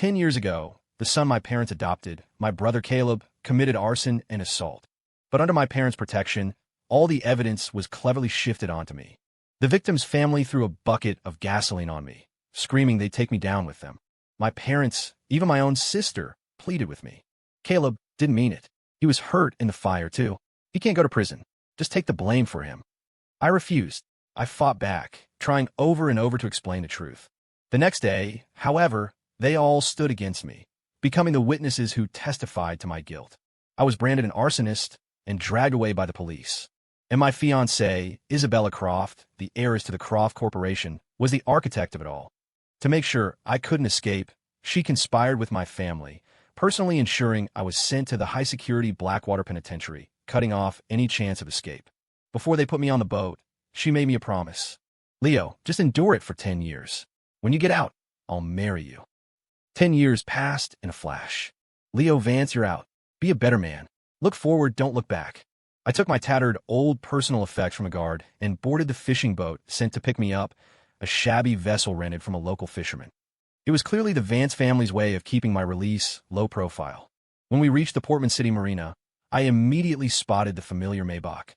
10 years ago, the son my parents adopted, my brother Caleb, committed arson and assault. But under my parents' protection, all the evidence was cleverly shifted onto me. The victim's family threw a bucket of gasoline on me, screaming they'd take me down with them. My parents, even my own sister, pleaded with me. Caleb didn't mean it. He was hurt in the fire, too. He can't go to prison. Just take the blame for him. I refused. I fought back, trying over and over to explain the truth. The next day, however, they all stood against me, becoming the witnesses who testified to my guilt. I was branded an arsonist and dragged away by the police. And my fiancée, Isabella Croft, the heiress to the Croft Corporation, was the architect of it all. To make sure I couldn't escape, she conspired with my family, personally ensuring I was sent to the high-security Blackwater Penitentiary, cutting off any chance of escape. Before they put me on the boat, she made me a promise. Leo, just endure it for 10 years. When you get out, I'll marry you. 10 years passed in a flash. Leo Vance, you're out. Be a better man. Look forward, don't look back. I took my tattered old personal effects from a guard and boarded the fishing boat sent to pick me up, a shabby vessel rented from a local fisherman. It was clearly the Vance family's way of keeping my release low profile. When we reached the Portman City Marina, I immediately spotted the familiar Maybach.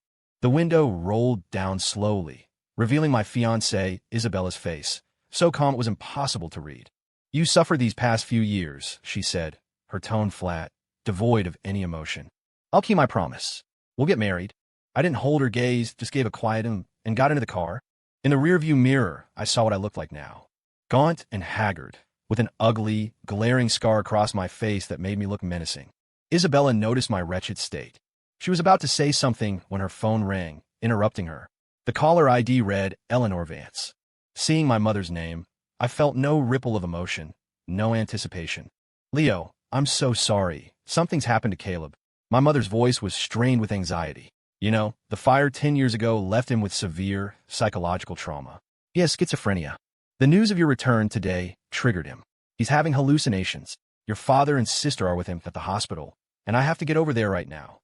The window rolled down slowly, revealing my fiancée, Isabella's face, so calm it was impossible to read. You suffered these past few years, she said, her tone flat, devoid of any emotion. I'll keep my promise. We'll get married. I didn't hold her gaze, just gave a quiet and got into the car. In the rearview mirror, I saw what I looked like now. Gaunt and haggard, with an ugly, glaring scar across my face that made me look menacing. Isabella noticed my wretched state. She was about to say something when her phone rang, interrupting her. The caller ID read Eleanor Vance. Seeing my mother's name, I felt no ripple of emotion, no anticipation. Leo, I'm so sorry. Something's happened to Caleb. My mother's voice was strained with anxiety. You know, the fire 10 years ago left him with severe psychological trauma. He has schizophrenia. The news of your return today triggered him. He's having hallucinations. Your father and sister are with him at the hospital, and I have to get over there right now.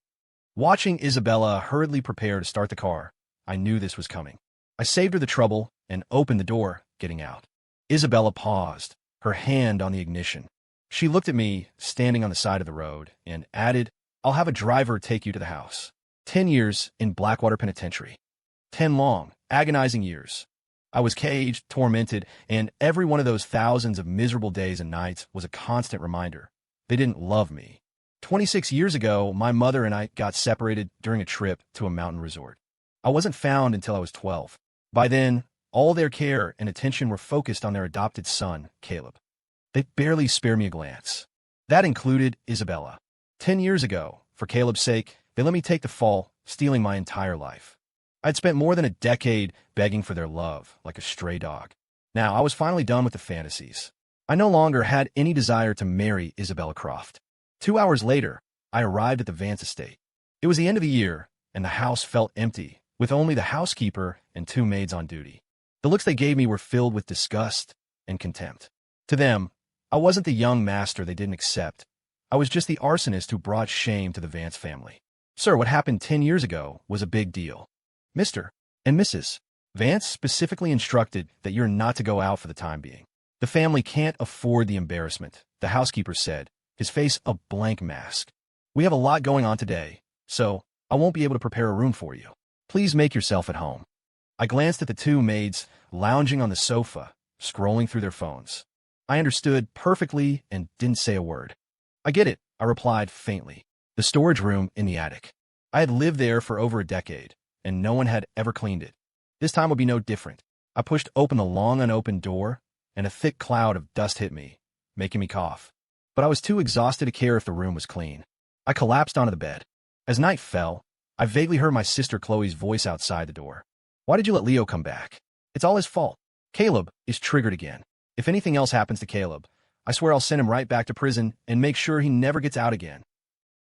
Watching Isabella hurriedly prepare to start the car, I knew this was coming. I saved her the trouble and opened the door, getting out. Isabella paused, her hand on the ignition. She looked at me, standing on the side of the road, and added, I'll have a driver take you to the house. 10 years in Blackwater Penitentiary. 10 long, agonizing years. I was caged, tormented, and every one of those thousands of miserable days and nights was a constant reminder. They didn't love me. 26 years ago, my mother and I got separated during a trip to a mountain resort. I wasn't found until I was 12. By then, all their care and attention were focused on their adopted son, Caleb. They barely spared me a glance. That included Isabella. 10 years ago, for Caleb's sake, they let me take the fall, stealing my entire life. I'd spent more than a decade begging for their love, like a stray dog. Now, I was finally done with the fantasies. I no longer had any desire to marry Isabella Croft. 2 hours later, I arrived at the Vance estate. It was the end of the year, and the house felt empty, with only the housekeeper and 2 maids on duty. The looks they gave me were filled with disgust and contempt. To them, I wasn't the young master they didn't accept. I was just the arsonist who brought shame to the Vance family. Sir, what happened 10 years ago was a big deal. Mr. and Mrs. Vance specifically instructed that you're not to go out for the time being. The family can't afford the embarrassment, the housekeeper said, his face a blank mask. We have a lot going on today, so I won't be able to prepare a room for you. Please make yourself at home. I glanced at the 2 maids lounging on the sofa, scrolling through their phones. I understood perfectly and didn't say a word. I get it, I replied faintly. The storage room in the attic. I had lived there for over a decade, and no one had ever cleaned it. This time would be no different. I pushed open the long unopened door, and a thick cloud of dust hit me, making me cough. But I was too exhausted to care if the room was clean. I collapsed onto the bed. As night fell, I vaguely heard my sister Chloe's voice outside the door. Why did you let Leo come back? It's all his fault. Caleb is triggered again. If anything else happens to Caleb, I swear I'll send him right back to prison and make sure he never gets out again.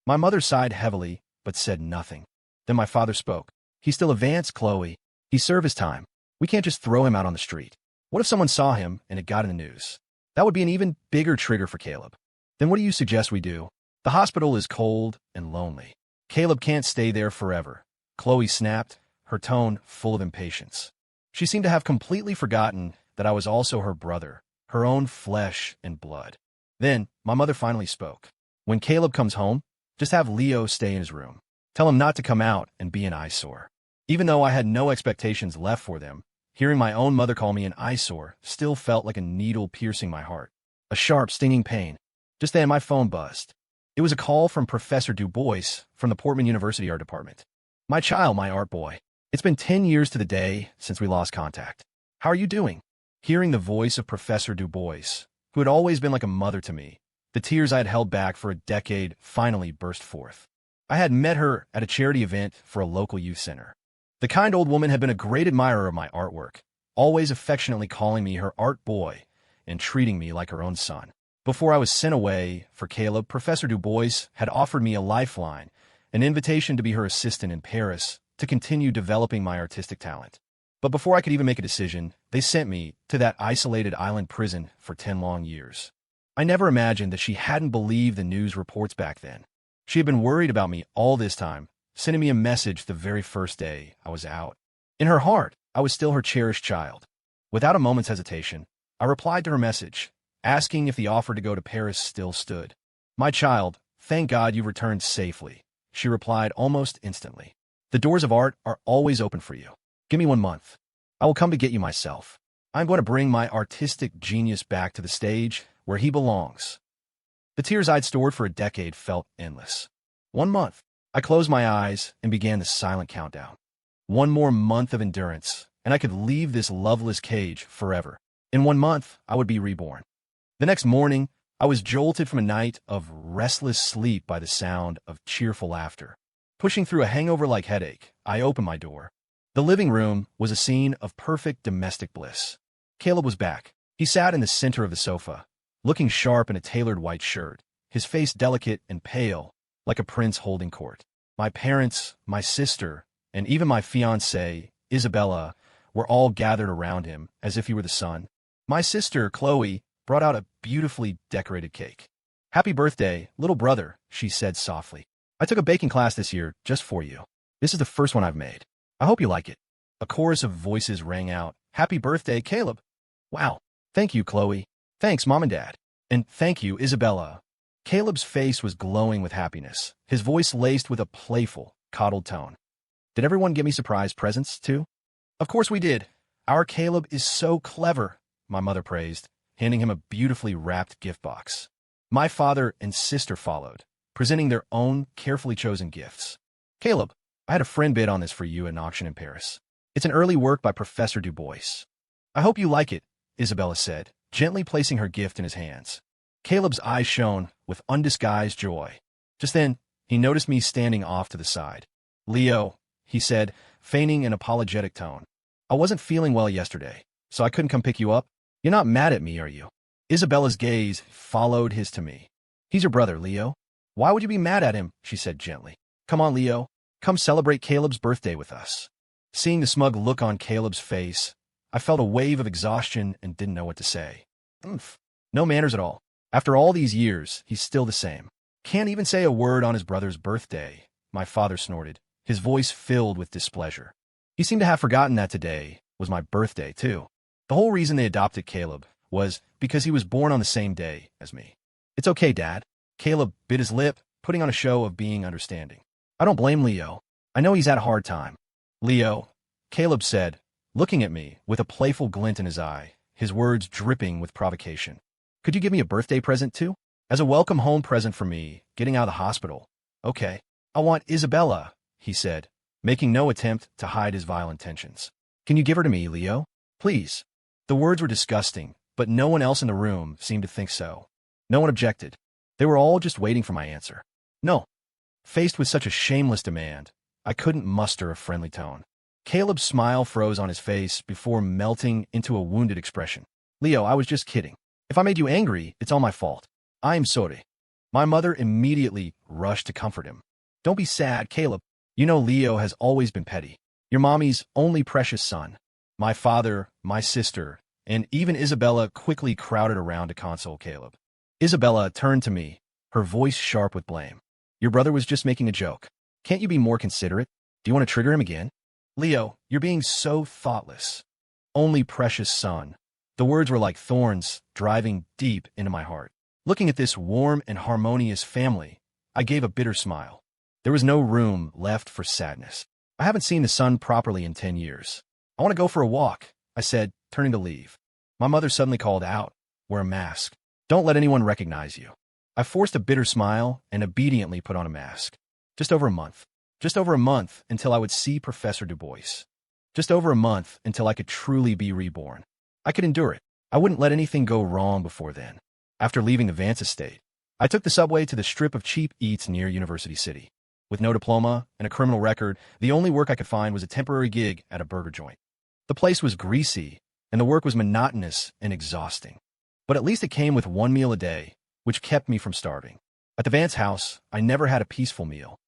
My mother sighed heavily, but said nothing. Then my father spoke. He's still a Vance, Chloe. He served his time. We can't just throw him out on the street. What if someone saw him and it got in the news? That would be an even bigger trigger for Caleb. Then what do you suggest we do? The hospital is cold and lonely. Caleb can't stay there forever. Chloe snapped, her tone full of impatience. She seemed to have completely forgotten that I was also her brother, her own flesh and blood. Then, my mother finally spoke. When Caleb comes home, just have Leo stay in his room. Tell him not to come out and be an eyesore. Even though I had no expectations left for them, hearing my own mother call me an eyesore still felt like a needle piercing my heart. A sharp, stinging pain. Just then, my phone buzzed. It was a call from Professor Du Bois from the Portman University Art Department. My child, my art boy. It's been 10 years to the day since we lost contact. How are you doing? Hearing the voice of Professor Du Bois, who had always been like a mother to me, the tears I had held back for a decade finally burst forth. I had met her at a charity event for a local youth center. The kind old woman had been a great admirer of my artwork, always affectionately calling me her art boy and treating me like her own son. Before I was sent away for Caleb, Professor Du Bois had offered me a lifeline, an invitation to be her assistant in Paris to continue developing my artistic talent. But before I could even make a decision, they sent me to that isolated island prison for 10 long years. I never imagined that she hadn't believed the news reports back then. She had been worried about me all this time, sending me a message the very first day I was out. In her heart, I was still her cherished child. Without a moment's hesitation, I replied to her message, asking if the offer to go to Paris still stood. "My child, thank God you returned safely," she replied almost instantly. "The doors of art are always open for you. Give me 1 month. I will come to get you myself. I'm going to bring my artistic genius back to the stage where he belongs." The tears I'd stored for a decade felt endless. 1 month. I closed my eyes and began the silent countdown. 1 more month of endurance, and I could leave this loveless cage forever. In 1 month, I would be reborn. The next morning, I was jolted from a night of restless sleep by the sound of cheerful laughter. Pushing through a hangover-like headache, I opened my door. The living room was a scene of perfect domestic bliss. Caleb was back. He sat in the center of the sofa, looking sharp in a tailored white shirt, his face delicate and pale, like a prince holding court. My parents, my sister, and even my fiancée, Isabella, were all gathered around him as if he were the sun. My sister, Chloe, brought out a beautifully decorated cake. "Happy birthday, little brother," she said softly. "I took a baking class this year just for you. This is the first one I've made. I hope you like it." A chorus of voices rang out. "Happy birthday, Caleb." "Wow. Thank you, Chloe." "Thanks, Mom and Dad." "And thank you, Isabella." Caleb's face was glowing with happiness, his voice laced with a playful, coddled tone. "Did everyone get me surprise presents, too?" "Of course we did. Our Caleb is so clever," my mother praised, handing him a beautifully wrapped gift box. My father and sister followed, presenting their own carefully chosen gifts. "Caleb, I had a friend bid on this for you at an auction in Paris. It's an early work by Professor Du Bois. I hope you like it," Isabella said, gently placing her gift in his hands. Caleb's eyes shone with undisguised joy. Just then, he noticed me standing off to the side. "Leo," he said, feigning an apologetic tone. "I wasn't feeling well yesterday, so I couldn't come pick you up. You're not mad at me, are you?" Isabella's gaze followed his to me. "He's your brother, Leo. Why would you be mad at him?" she said gently. "Come on, Leo. Come celebrate Caleb's birthday with us." Seeing the smug look on Caleb's face, I felt a wave of exhaustion and didn't know what to say. No manners at all. After all these years, he's still the same. Can't even say a word on his brother's birthday, my father snorted, his voice filled with displeasure. He seemed to have forgotten that today was my birthday, too. The whole reason they adopted Caleb was because he was born on the same day as me. "It's okay, Dad." Caleb bit his lip, putting on a show of being understanding. "I don't blame Leo. I know he's had a hard time." "Leo," Caleb said, looking at me with a playful glint in his eye, his words dripping with provocation. "Could you give me a birthday present, too? As a welcome home present for me, getting out of the hospital." "Okay. I want Isabella," he said, making no attempt to hide his vile intentions. "Can you give her to me, Leo? Please." The words were disgusting, but no one else in the room seemed to think so. No one objected. They were all just waiting for my answer. "No." Faced with such a shameless demand, I couldn't muster a friendly tone. Caleb's smile froze on his face before melting into a wounded expression. "Leo, I was just kidding. If I made you angry, it's all my fault. I'm sorry." My mother immediately rushed to comfort him. "Don't be sad, Caleb. You know Leo has always been petty. Your mommy's only precious son." My father, my sister, and even Isabella quickly crowded around to console Caleb. Isabella turned to me, her voice sharp with blame. "Your brother was just making a joke. Can't you be more considerate? Do you want to trigger him again?" "Leo, you're being so thoughtless." "Only precious son." The words were like thorns driving deep into my heart. Looking at this warm and harmonious family, I gave a bitter smile. There was no room left for sadness. I haven't seen the sun properly in 10 years. I want to go for a walk, I said, turning to leave. My mother suddenly called out, "Wear a mask. Don't let anyone recognize you." I forced a bitter smile and obediently put on a mask. Just over a month. Just over a month until I would see Professor Du Bois. Just over a month until I could truly be reborn. I could endure it. I wouldn't let anything go wrong before then. After leaving the Vance estate, I took the subway to the strip of cheap eats near University City. With no diploma and a criminal record, the only work I could find was a temporary gig at a burger joint. The place was greasy, and the work was monotonous and exhausting. But at least it came with one meal a day, which kept me from starving. At the Vance house, I never had a peaceful meal.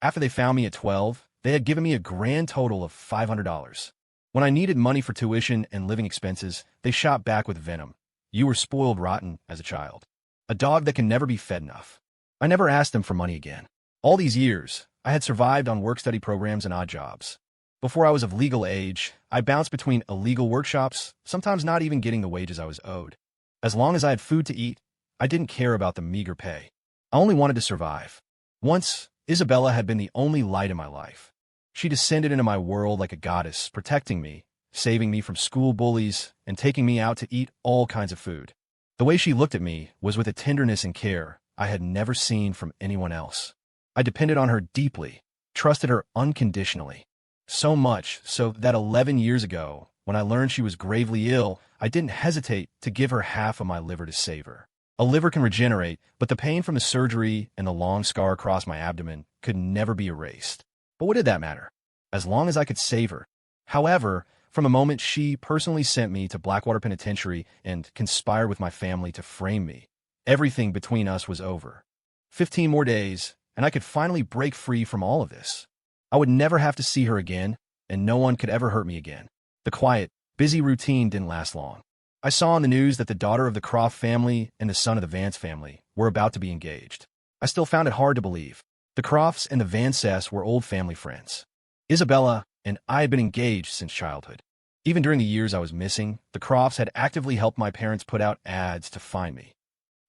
After they found me at 12, they had given me a grand total of $500. When I needed money for tuition and living expenses, they shot back with venom. "You were spoiled rotten as a child. A dog that can never be fed enough." I never asked them for money again. All these years, I had survived on work-study programs and odd jobs. Before I was of legal age, I bounced between illegal workshops, sometimes not even getting the wages I was owed. As long as I had food to eat, I didn't care about the meager pay. I only wanted to survive. Once, Isabella had been the only light in my life. She descended into my world like a goddess, protecting me, saving me from school bullies, and taking me out to eat all kinds of food. The way she looked at me was with a tenderness and care I had never seen from anyone else. I depended on her deeply, trusted her unconditionally. So much so that 11 years ago, when I learned she was gravely ill, I didn't hesitate to give her half of my liver to save her. A liver can regenerate, but the pain from the surgery and the long scar across my abdomen could never be erased. But what did that matter? As long as I could save her. However, from the moment she personally sent me to Blackwater Penitentiary and conspired with my family to frame me, everything between us was over. 15 more days, and I could finally break free from all of this. I would never have to see her again, and no one could ever hurt me again. The quiet, busy routine didn't last long. I saw on the news that the daughter of the Croft family and the son of the Vance family were about to be engaged. I still found it hard to believe. The Crofts and the Vances were old family friends. Isabella and I had been engaged since childhood. Even during the years I was missing, the Crofts had actively helped my parents put out ads to find me.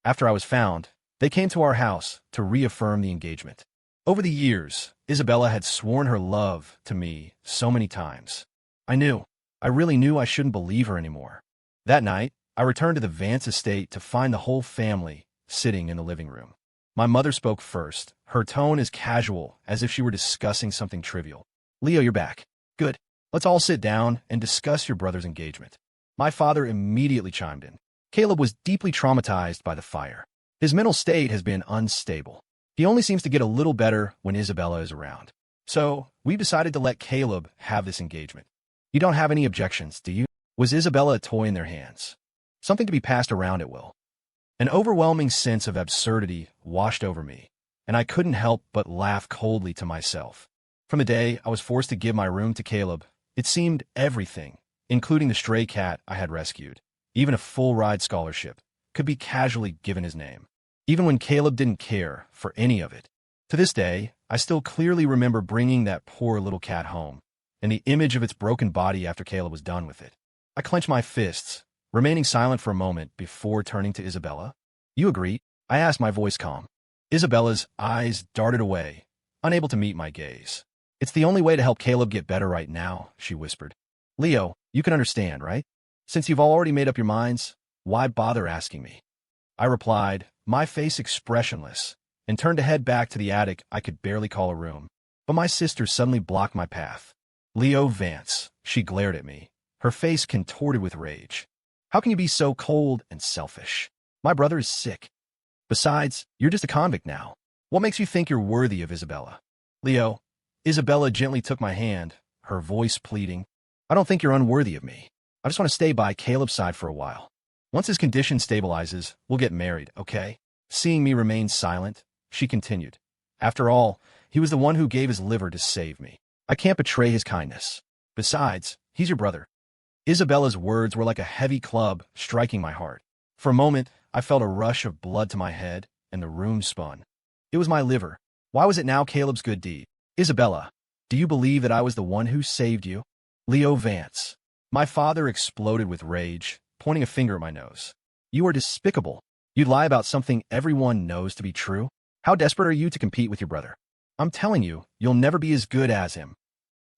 After I was found, they came to our house to reaffirm the engagement. Over the years, Isabella had sworn her love to me so many times. I really knew I shouldn't believe her anymore. That night, I returned to the Vance estate to find the whole family sitting in the living room. My mother spoke first, her tone as casual as if she were discussing something trivial. "Leo, you're back. Good. Let's all sit down and discuss your brother's engagement." My father immediately chimed in. Caleb was deeply traumatized by the fire. His mental state has been unstable. He only seems to get a little better when Isabella is around. So, we've decided to let Caleb have this engagement. You don't have any objections, do you? Was Isabella a toy in their hands? Something to be passed around at will? An overwhelming sense of absurdity washed over me, and I couldn't help but laugh coldly to myself. From the day I was forced to give my room to Caleb, it seemed everything, including the stray cat I had rescued, even a full-ride scholarship, could be casually given his name, even when Caleb didn't care for any of it. To this day, I still clearly remember bringing that poor little cat home, and the image of its broken body after Caleb was done with it. I clenched my fists, remaining silent for a moment before turning to Isabella. "You agree?" I asked, my voice calm. Isabella's eyes darted away, unable to meet my gaze. "It's the only way to help Caleb get better right now," she whispered. "Leo, you can understand, right? Since you've already made up your minds, why bother asking me?" I replied, my face expressionless, and turned to head back to the attic I could barely call a room. But my sister suddenly blocked my path. "Leo Vance," she glared at me, her face contorted with rage. "How can you be so cold and selfish? My brother is sick. Besides, you're just a convict now. What makes you think you're worthy of Isabella?" "Leo," Isabella gently took my hand, her voice pleading, "I don't think you're unworthy of me. I just want to stay by Caleb's side for a while. Once his condition stabilizes, we'll get married, okay?" Seeing me remain silent, she continued. "After all, he was the one who gave his liver to save me. I can't betray his kindness. Besides, he's your brother." Isabella's words were like a heavy club striking my heart. For a moment, I felt a rush of blood to my head, and the room spun. It was my liver. Why was it now Caleb's good deed? "Isabella, do you believe that I was the one who saved you?" "Leo Vance." My father exploded with rage, pointing a finger at my nose. "You are despicable. You'd lie about something everyone knows to be true? How desperate are you to compete with your brother? I'm telling you, you'll never be as good as him.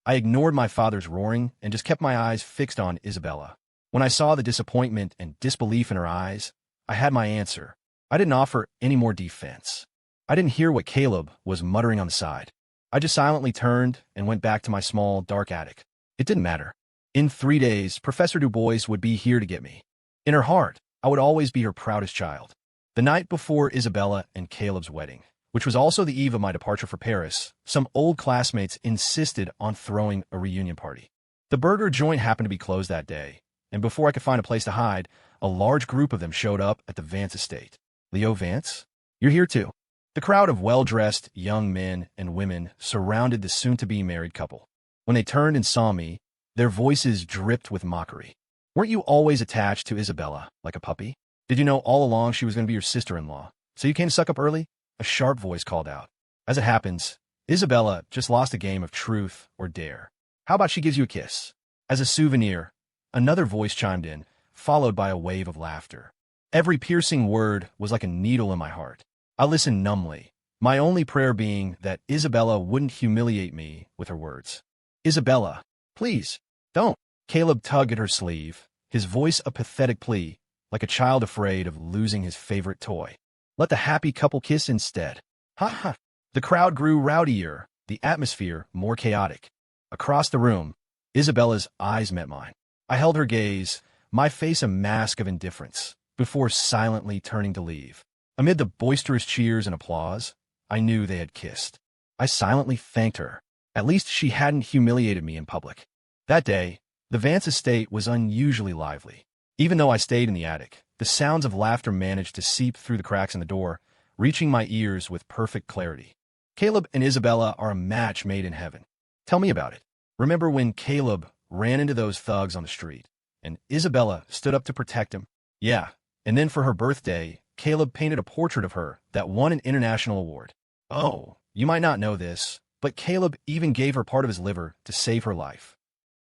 I ignored my father's roaring and just kept my eyes fixed on Isabella. When I saw the disappointment and disbelief in her eyes, I had my answer. I didn't offer any more defense. I didn't hear what Caleb was muttering on the side. I just silently turned and went back to my small, dark attic. It didn't matter. In 3 days, Professor Du Bois would be here to get me. In her heart, I would always be her proudest child. The night before Isabella and Caleb's wedding, which was also the eve of my departure for Paris, some old classmates insisted on throwing a reunion party. The burger joint happened to be closed that day, and before I could find a place to hide, a large group of them showed up at the Vance estate. Leo Vance? You're here too. The crowd of well-dressed young men and women surrounded the soon-to-be married couple. When they turned and saw me, their voices dripped with mockery. Weren't you always attached to Isabella, like a puppy? Did you know all along she was going to be your sister-in-law? So you came to suck up early? A sharp voice called out. As it happens, Isabella just lost a game of truth or dare. How about she gives you a kiss? As a souvenir, another voice chimed in, followed by a wave of laughter. Every piercing word was like a needle in my heart. I listened numbly, my only prayer being that Isabella wouldn't humiliate me with her words. Isabella, please, don't. Caleb tugged at her sleeve, his voice a pathetic plea, like a child afraid of losing his favorite toy. Let the happy couple kiss instead. Ha ha. The crowd grew rowdier, the atmosphere more chaotic. Across the room, Isabella's eyes met mine. I held her gaze, my face a mask of indifference, before silently turning to leave. Amid the boisterous cheers and applause, I knew they had kissed. I silently thanked her. At least she hadn't humiliated me in public. That day, the Vance estate was unusually lively. Even though I stayed in the attic, the sounds of laughter managed to seep through the cracks in the door, reaching my ears with perfect clarity. Caleb and Isabella are a match made in heaven. Tell me about it. Remember when Caleb ran into those thugs on the street, and Isabella stood up to protect him? Yeah, and then for her birthday, Caleb painted a portrait of her that won an international award. Oh, you might not know this, but Caleb even gave her part of his liver to save her life.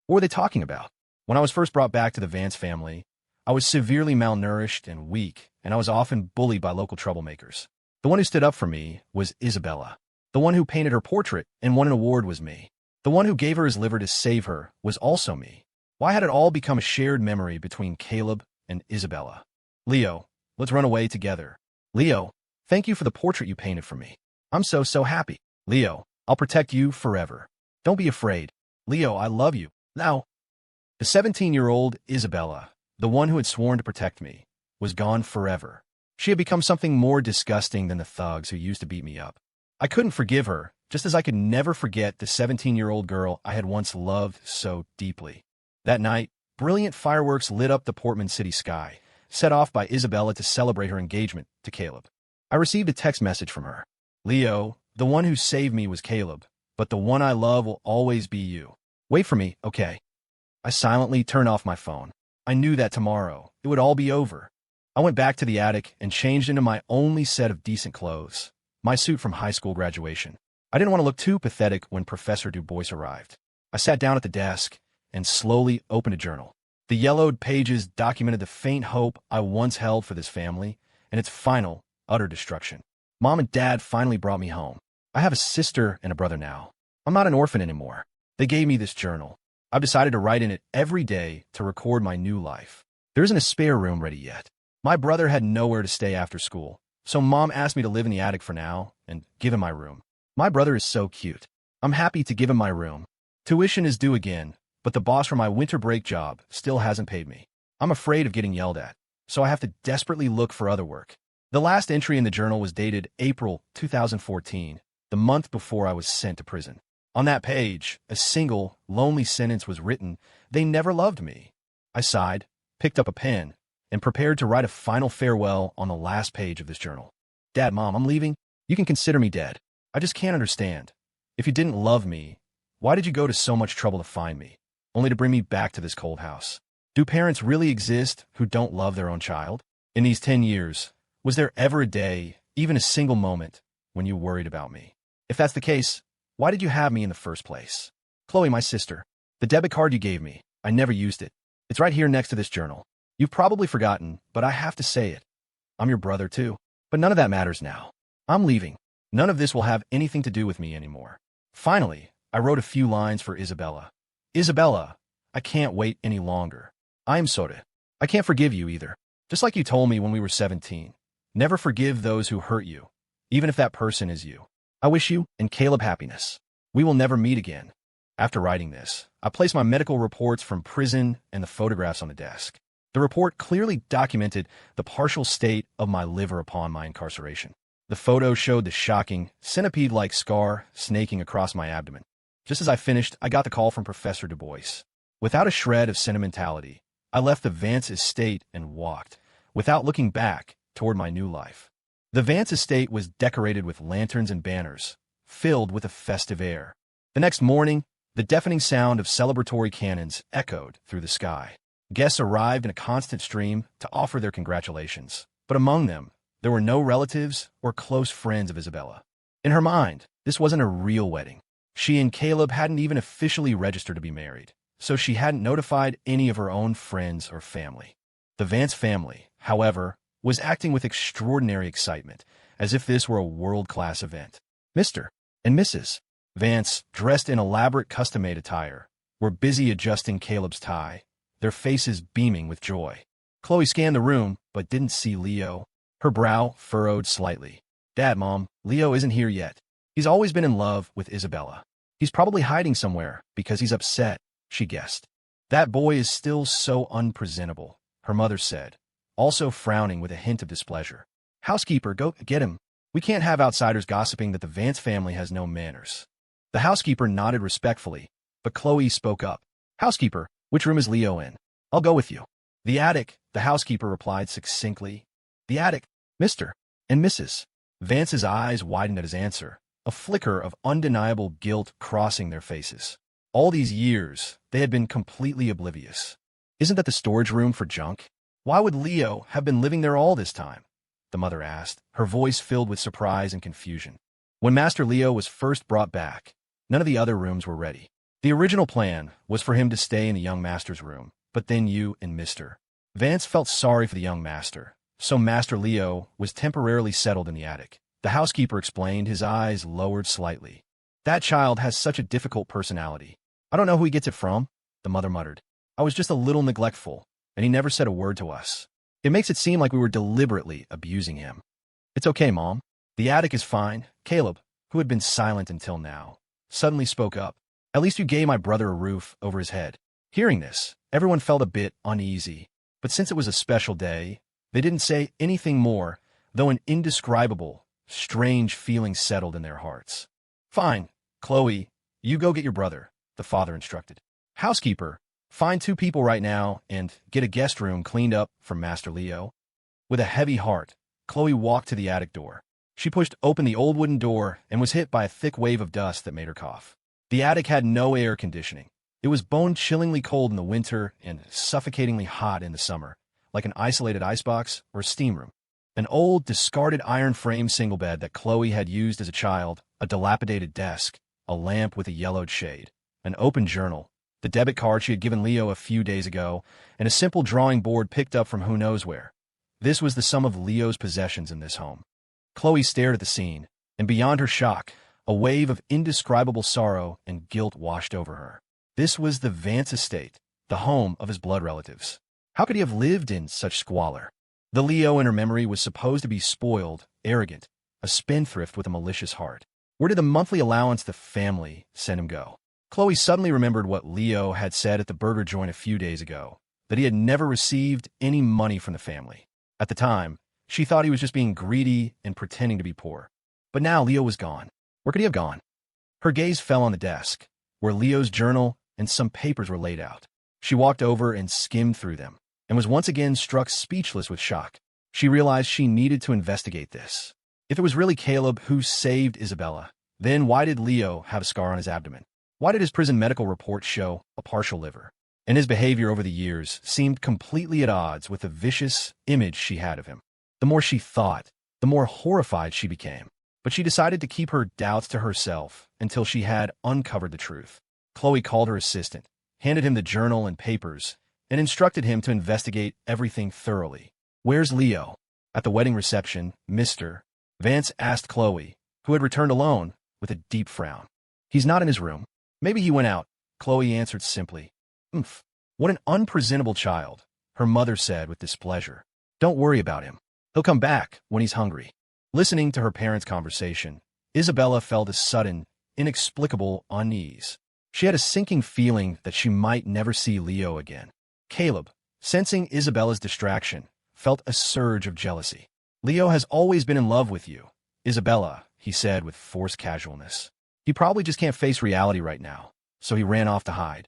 What were they talking about? When I was first brought back to the Vance family, I was severely malnourished and weak, and I was often bullied by local troublemakers. The one who stood up for me was Isabella. The one who painted her portrait and won an award was me. The one who gave her his liver to save her was also me. Why had it all become a shared memory between Caleb and Isabella? Leo, let's run away together. Leo, thank you for the portrait you painted for me. I'm so happy. Leo, I'll protect you forever. Don't be afraid. Leo, I love you. Now, the 17-year-old Isabella, the one who had sworn to protect me, was gone forever. She had become something more disgusting than the thugs who used to beat me up. I couldn't forgive her, just as I could never forget the 17-year-old girl I had once loved so deeply. That night, brilliant fireworks lit up the Portman City sky, set off by Isabella to celebrate her engagement to Caleb. I received a text message from her. Leo, the one who saved me was Caleb, but the one I love will always be you. Wait for me, okay? I silently turned off my phone. I knew that tomorrow it would all be over. I went back to the attic and changed into my only set of decent clothes, my suit from high school graduation. I didn't want to look too pathetic when Professor Du Bois arrived. I sat down at the desk and slowly opened a journal. The yellowed pages documented the faint hope I once held for this family and its final, utter destruction. Mom and Dad finally brought me home. I have a sister and a brother now. I'm not an orphan anymore. They gave me this journal. I've decided to write in it every day to record my new life. There isn't a spare room ready yet. My brother had nowhere to stay after school, so Mom asked me to live in the attic for now and give him my room. My brother is so cute. I'm happy to give him my room. Tuition is due again, but the boss for my winter break job still hasn't paid me. I'm afraid of getting yelled at, so I have to desperately look for other work. The last entry in the journal was dated April 2014, the month before I was sent to prison. On that page, a single, lonely sentence was written, "They never loved me." I sighed, picked up a pen, and prepared to write a final farewell on the last page of this journal. Dad, Mom, I'm leaving. You can consider me dead. I just can't understand. If you didn't love me, why did you go to so much trouble to find me, only to bring me back to this cold house? Do parents really exist who don't love their own child? In these 10 years, was there ever a day, even a single moment, when you worried about me? If that's the case, why did you have me in the first place? Chloe, my sister, the debit card you gave me, I never used it. It's right here next to this journal. You've probably forgotten, but I have to say it. I'm your brother too. But none of that matters now. I'm leaving. None of this will have anything to do with me anymore. Finally, I wrote a few lines for Isabella. Isabella, I can't wait any longer. I'm sorry. I can't forgive you either. Just like you told me when we were 17. Never forgive those who hurt you, even if that person is you. I wish you and Caleb happiness. We will never meet again. After writing this, I placed my medical reports from prison and the photographs on the desk. The report clearly documented the partial state of my liver upon my incarceration. The photo showed the shocking, centipede-like scar snaking across my abdomen. Just as I finished, I got the call from Professor Du Bois. Without a shred of sentimentality, I left the Vance estate and walked, without looking back, toward my new life. The Vance estate was decorated with lanterns and banners, filled with a festive air. The next morning, the deafening sound of celebratory cannons echoed through the sky. Guests arrived in a constant stream to offer their congratulations, but among them, there were no relatives or close friends of Isabella. In her mind, this wasn't a real wedding. She and Caleb hadn't even officially registered to be married, so she hadn't notified any of her own friends or family. The Vance family, however, was acting with extraordinary excitement, as if this were a world-class event. Mr. and Mrs. Vance, dressed in elaborate custom-made attire, were busy adjusting Caleb's tie, their faces beaming with joy. Chloe scanned the room, but didn't see Leo. Her brow furrowed slightly. Dad, Mom, Leo isn't here yet. He's always been in love with Isabella. He's probably hiding somewhere because he's upset, she guessed. That boy is still so unpresentable, her mother said, also frowning with a hint of displeasure. Housekeeper, go get him. We can't have outsiders gossiping that the Vance family has no manners. The housekeeper nodded respectfully, but Chloe spoke up. Housekeeper, which room is Leo in? I'll go with you. The attic, the housekeeper replied succinctly. The attic, Mr. and Mrs. Vance's eyes widened at his answer, a flicker of undeniable guilt crossing their faces. All these years, they had been completely oblivious. Isn't that the storage room for junk? Why would Leo have been living there all this time? The mother asked, her voice filled with surprise and confusion. When Master Leo was first brought back, none of the other rooms were ready. The original plan was for him to stay in the young master's room, but then you and Mr. Vance felt sorry for the young master, so Master Leo was temporarily settled in the attic. The housekeeper explained, his eyes lowered slightly. That child has such a difficult personality. I don't know who he gets it from, the mother muttered. I was just a little neglectful, and he never said a word to us. It makes it seem like we were deliberately abusing him. It's okay, Mom. The attic is fine. Caleb, who had been silent until now, suddenly spoke up. At least you gave my brother a roof over his head. Hearing this, everyone felt a bit uneasy, but since it was a special day, they didn't say anything more, though an indescribable, strange feeling settled in their hearts. Fine, Chloe, you go get your brother, the father instructed. Housekeeper, find 2 people right now and get a guest room cleaned up for Master Leo. With a heavy heart, Chloe walked to the attic door. She pushed open the old wooden door and was hit by a thick wave of dust that made her cough. The attic had no air conditioning. It was bone-chillingly cold in the winter and suffocatingly hot in the summer, like an isolated icebox or a steam room. An old, discarded iron-frame single bed that Chloe had used as a child, a dilapidated desk, a lamp with a yellowed shade, an open journal, the debit card she had given Leo a few days ago, and a simple drawing board picked up from who knows where. This was the sum of Leo's possessions in this home. Chloe stared at the scene, and beyond her shock, a wave of indescribable sorrow and guilt washed over her. This was the Vance estate, the home of his blood relatives. How could he have lived in such squalor? The Leo in her memory was supposed to be spoiled, arrogant, a spendthrift with a malicious heart. Where did the monthly allowance the family send him go? Chloe suddenly remembered what Leo had said at the burger joint a few days ago, that he had never received any money from the family. At the time, she thought he was just being greedy and pretending to be poor. But now Leo was gone. Where could he have gone? Her gaze fell on the desk, where Leo's journal and some papers were laid out. She walked over and skimmed through them, and was once again struck speechless with shock. She realized she needed to investigate this. If it was really Caleb who saved Isabella, then why did Leo have a scar on his abdomen? Why did his prison medical report show a partial liver? And his behavior over the years seemed completely at odds with the vicious image she had of him. The more she thought, the more horrified she became. But she decided to keep her doubts to herself until she had uncovered the truth. Chloe called her assistant, handed him the journal and papers, and instructed him to investigate everything thoroughly. Where's Leo? At the wedding reception, Mr. Vance asked Chloe, who had returned alone, with a deep frown. "He's not in his room. Maybe he went out," Chloe answered simply. "Oomph. What an unpresentable child," her mother said with displeasure. "Don't worry about him. He'll come back when he's hungry." Listening to her parents' conversation, Isabella felt a sudden, inexplicable unease. She had a sinking feeling that she might never see Leo again. Caleb, sensing Isabella's distraction, felt a surge of jealousy. "Leo has always been in love with you, Isabella," he said with forced casualness. "He probably just can't face reality right now, so he ran off to hide.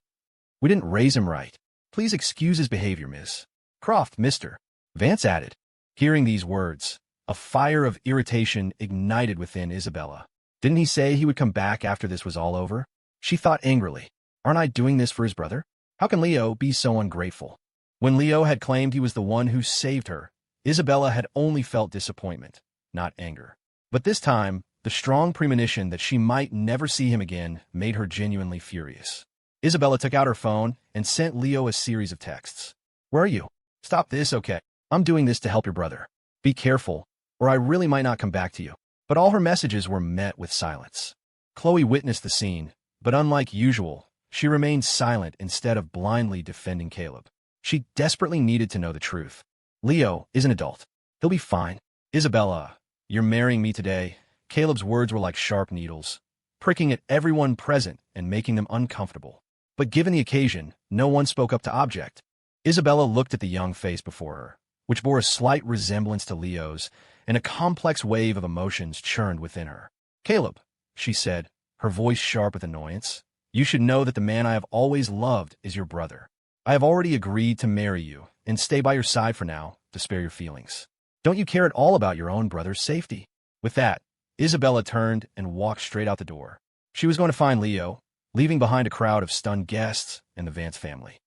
We didn't raise him right. Please excuse his behavior, Miss Croft." Mr. Vance added. Hearing these words, a fire of irritation ignited within Isabella. Didn't he say he would come back after this was all over? She thought angrily. Aren't I doing this for his brother? How can Leo be so ungrateful? When Leo had claimed he was the one who saved her, Isabella had only felt disappointment, not anger. But this time, the strong premonition that she might never see him again made her genuinely furious. Isabella took out her phone and sent Leo a series of texts. "Where are you? Stop this, okay? I'm doing this to help your brother. Be careful, or I really might not come back to you." But all her messages were met with silence. Chloe witnessed the scene, but unlike usual, she remained silent instead of blindly defending Caleb. She desperately needed to know the truth. "Leo is an adult. He'll be fine." "Isabella, you're marrying me today." Caleb's words were like sharp needles, pricking at everyone present and making them uncomfortable. But given the occasion, no one spoke up to object. Isabella looked at the young face before her, which bore a slight resemblance to Leo's, and a complex wave of emotions churned within her. "Caleb," she said, her voice sharp with annoyance, "you should know that the man I have always loved is your brother. I have already agreed to marry you and stay by your side for now to spare your feelings. Don't you care at all about your own brother's safety?" With that, Isabella turned and walked straight out the door. She was going to find Leo, leaving behind a crowd of stunned guests and the Vance family.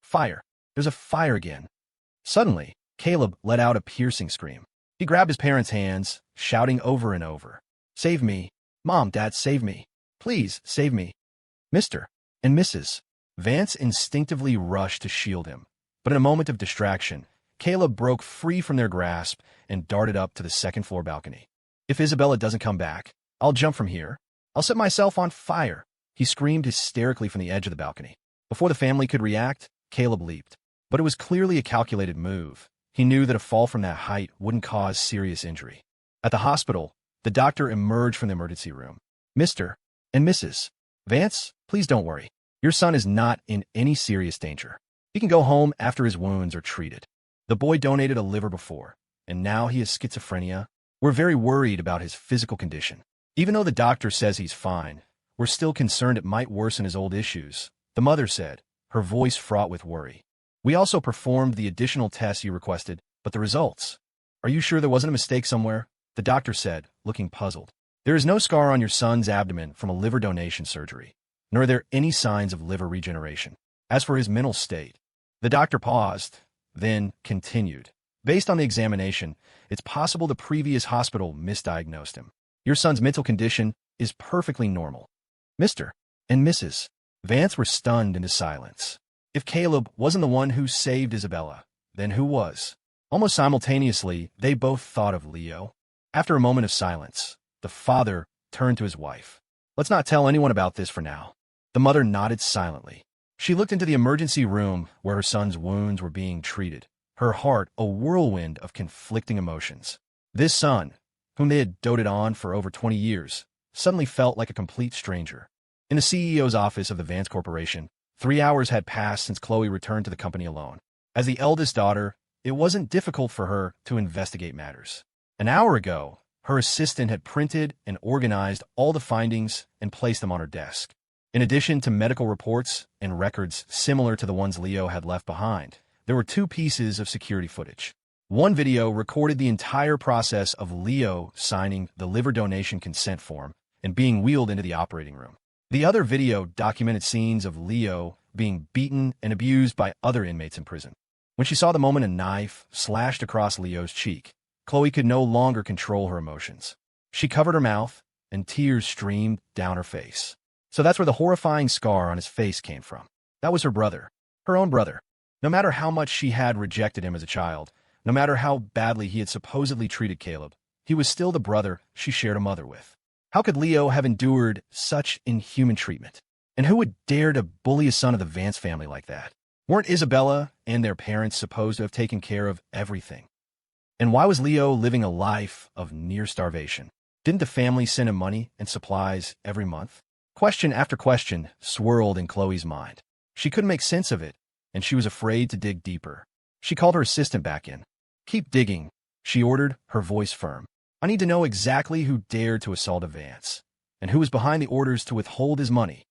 Fire. There's a fire again. Suddenly, Caleb let out a piercing scream. He grabbed his parents' hands, shouting over and over, "Save me. Mom, Dad, save me. Please, save me." Mr. and Mrs. Vance instinctively rushed to shield him, but in a moment of distraction, Caleb broke free from their grasp and darted up to the second-floor balcony. "If Isabella doesn't come back, I'll jump from here. I'll set myself on fire," he screamed hysterically from the edge of the balcony. Before the family could react, Caleb leaped. But it was clearly a calculated move. He knew that a fall from that height wouldn't cause serious injury. At the hospital, the doctor emerged from the emergency room. "Mr. and Mrs. Vance, please don't worry. Your son is not in any serious danger. He can go home after his wounds are treated. The boy donated a liver before, and now he has schizophrenia. We're very worried about his physical condition. Even though the doctor says he's fine, we're still concerned it might worsen his old issues," the mother said, her voice fraught with worry. "We also performed the additional tests you requested, but the results—" "Are you sure there wasn't a mistake somewhere?" the doctor said, looking puzzled. "There is no scar on your son's abdomen from a liver donation surgery, nor are there any signs of liver regeneration. As for his mental state—" The doctor paused, then continued. "Based on the examination, it's possible the previous hospital misdiagnosed him. Your son's mental condition is perfectly normal." Mr. and Mrs. Vance were stunned into silence. If Caleb wasn't the one who saved Isabella, then who was? Almost simultaneously, they both thought of Leo. After a moment of silence, the father turned to his wife. "Let's not tell anyone about this for now." The mother nodded silently. She looked into the emergency room where her son's wounds were being treated, her heart a whirlwind of conflicting emotions. This son, whom they had doted on for over 20 years, suddenly felt like a complete stranger. In the CEO's office of the Vance Corporation, 3 hours had passed since Chloe returned to the company alone. As the eldest daughter, it wasn't difficult for her to investigate matters. An hour ago, her assistant had printed and organized all the findings and placed them on her desk. In addition to medical reports and records similar to the ones Leo had left behind, there were 2 pieces of security footage. One video recorded the entire process of Leo signing the liver donation consent form and being wheeled into the operating room. The other video documented scenes of Leo being beaten and abused by other inmates in prison. When she saw the moment a knife slashed across Leo's cheek, Chloe could no longer control her emotions. She covered her mouth, and tears streamed down her face. So that's where the horrifying scar on his face came from. That was her brother, her own brother. No matter how much she had rejected him as a child, No matter how badly he had supposedly treated Caleb, he was still the brother she shared a mother with. How could Leo have endured such inhuman treatment? And who would dare to bully a son of the Vance family like that? Weren't Isabella and their parents supposed to have taken care of everything? And why was Leo living a life of near starvation? Didn't the family send him money and supplies every month? Question after question swirled in Chloe's mind. She couldn't make sense of it, and she was afraid to dig deeper. She called her assistant back in. "Keep digging," she ordered, her voice firm. "I need to know exactly who dared to assault a Vance, and who was behind the orders to withhold his money."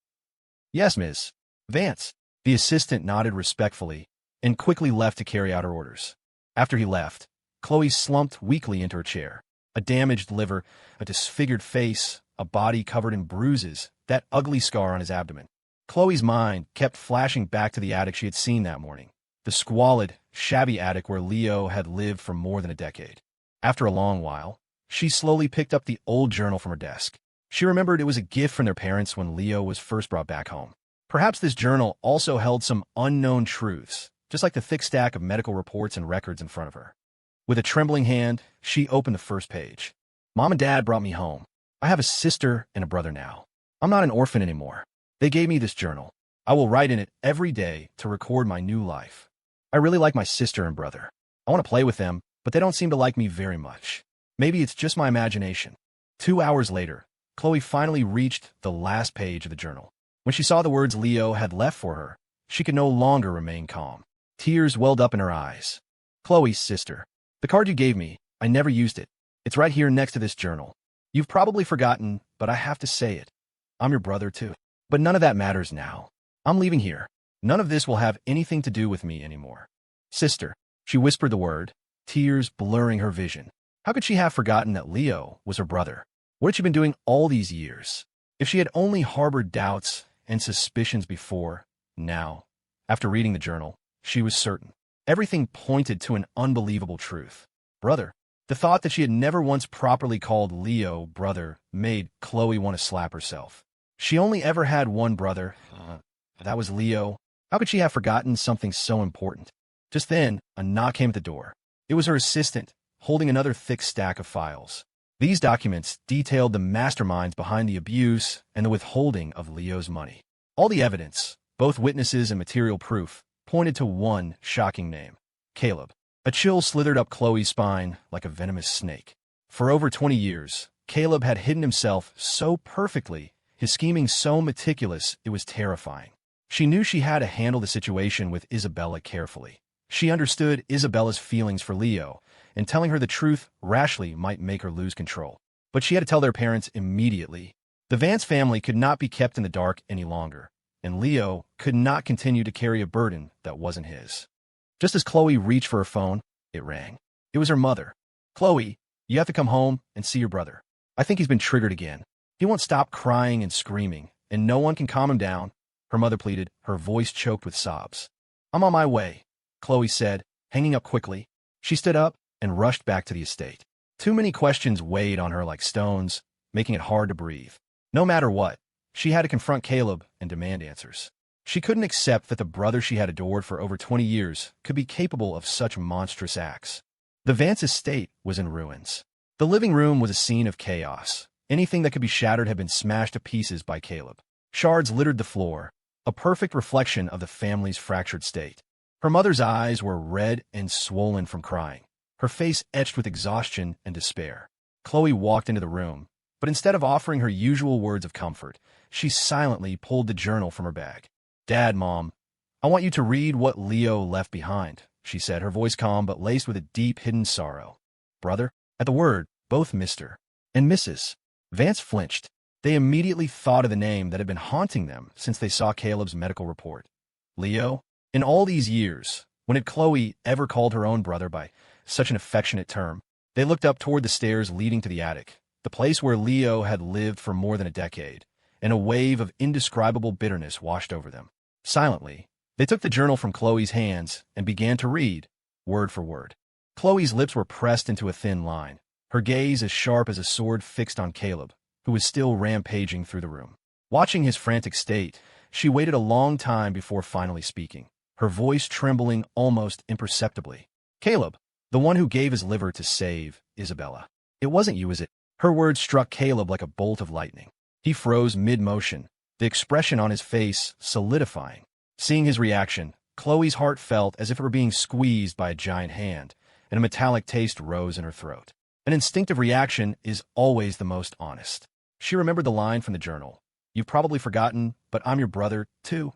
"Yes, Ms. Vance." The assistant nodded respectfully and quickly left to carry out her orders. After he left, Chloe slumped weakly into her chair. A damaged liver, a disfigured face, a body covered in bruises, that ugly scar on his abdomen. Chloe's mind kept flashing back to the attic she had seen that morning. The squalid, shabby attic where Leo had lived for more than a decade. After a long while, she slowly picked up the old journal from her desk. She remembered it was a gift from their parents when Leo was first brought back home. Perhaps this journal also held some unknown truths, just like the thick stack of medical reports and records in front of her. With a trembling hand, she opened the first page. "Mom and Dad brought me home. I have a sister and a brother now. I'm not an orphan anymore. They gave me this journal. I will write in it every day to record my new life. I really like my sister and brother. I want to play with them, but they don't seem to like me very much. Maybe it's just my imagination." 2 hours later, Chloe finally reached the last page of the journal. When she saw the words Leo had left for her, she could no longer remain calm. Tears welled up in her eyes. "Chloe's sister. The card you gave me, I never used it. It's right here next to this journal. You've probably forgotten, but I have to say it. I'm your brother too. But none of that matters now. I'm leaving here. None of this will have anything to do with me anymore. Sister." She whispered the word, tears blurring her vision. How could she have forgotten that Leo was her brother? What had she been doing all these years? If she had only harbored doubts and suspicions before, now, after reading the journal, she was certain. Everything pointed to an unbelievable truth. Brother. The thought that she had never once properly called Leo brother made Chloe want to slap herself. She only ever had one brother. That was Leo. How could she have forgotten something so important? Just then, a knock came at the door. It was her assistant, holding another thick stack of files. These documents detailed the masterminds behind the abuse and the withholding of Leo's money. All the evidence, both witnesses and material proof, pointed to one shocking name: Caleb. A chill slithered up Chloe's spine like a venomous snake. For over 20 years, Caleb had hidden himself so perfectly, his scheming so meticulous, it was terrifying. She knew she had to handle the situation with Isabella carefully. She understood Isabella's feelings for Leo, and telling her the truth rashly might make her lose control. But she had to tell their parents immediately. The Vance family could not be kept in the dark any longer, and Leo could not continue to carry a burden that wasn't his. Just as Chloe reached for her phone, it rang. It was her mother. "Chloe, you have to come home and see your brother. I think he's been triggered again. He won't stop crying and screaming, and no one can calm him down," her mother pleaded, her voice choked with sobs. "I'm on my way," Chloe said, hanging up quickly. She stood up and rushed back to the estate. Too many questions weighed on her like stones, making it hard to breathe. No matter what, she had to confront Caleb and demand answers. She couldn't accept that the brother she had adored for over 20 years could be capable of such monstrous acts. The Vance estate was in ruins. The living room was a scene of chaos. Anything that could be shattered had been smashed to pieces by Caleb. Shards littered the floor, a perfect reflection of the family's fractured state. Her mother's eyes were red and swollen from crying, her face etched with exhaustion and despair. Chloe walked into the room, but instead of offering her usual words of comfort, she silently pulled the journal from her bag. "Dad, Mom, I want you to read what Leo left behind," she said, her voice calm but laced with a deep hidden sorrow. "Brother?" At the word, both Mr. and Mrs. Vance flinched. They immediately thought of the name that had been haunting them since they saw Caleb's medical report. Leo? In all these years, when had Chloe ever called her own brother by such an affectionate term? They looked up toward the stairs leading to the attic, the place where Leo had lived for more than a decade, and a wave of indescribable bitterness washed over them. Silently, they took the journal from Chloe's hands and began to read, word for word. Chloe's lips were pressed into a thin line, her gaze as sharp as a sword fixed on Caleb, who was still rampaging through the room. Watching his frantic state, she waited a long time before finally speaking, her voice trembling almost imperceptibly. "Caleb, The one who gave his liver to save Isabella. It wasn't you, is it? Her words struck Caleb like a bolt of lightning. He froze mid-motion, the expression on his face solidifying. Seeing his reaction, Chloe's heart felt as if it were being squeezed by a giant hand, and a metallic taste rose in her throat. An instinctive reaction is always the most honest. She remembered the line from the journal. You've probably forgotten, but I'm your brother, too.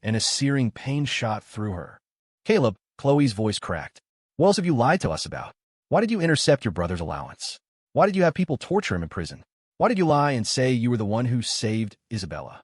And a searing pain shot through her. Caleb, Chloe's voice cracked. What else have you lied to us about? Why did you intercept your brother's allowance? Why did you have people torture him in prison? Why did you lie and say you were the one who saved Isabella?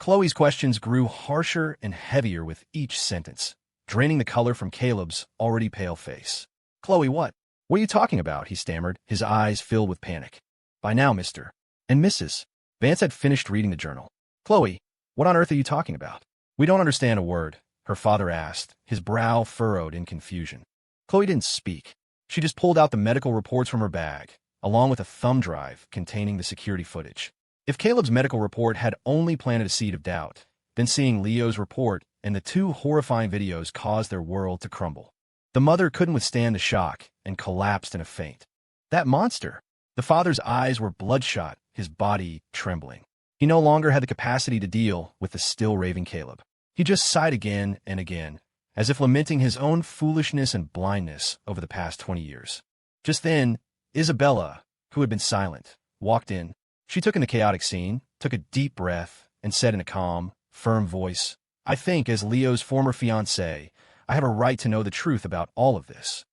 Chloe's questions grew harsher and heavier with each sentence, draining the color from Caleb's already pale face. Chloe, what? What are you talking about? He stammered, his eyes filled with panic. By now, Mr. and Mrs. Vance had finished reading the journal. Chloe, what on earth are you talking about? We don't understand a word, her father asked, his brow furrowed in confusion. Chloe didn't speak. She just pulled out the medical reports from her bag, along with a thumb drive containing the security footage. If Caleb's medical report had only planted a seed of doubt, then seeing Leo's report and the two horrifying videos caused their world to crumble. The mother couldn't withstand the shock and collapsed in a faint. That monster! The father's eyes were bloodshot, his body trembling. He no longer had the capacity to deal with the still raving Caleb. He just sighed again and again, as if lamenting his own foolishness and blindness over the past 20 years. Just then, Isabella, who had been silent, walked in. She took in the chaotic scene, took a deep breath, and said in a calm, firm voice, I think, as Leo's former fiancée, I have a right to know the truth about all of this.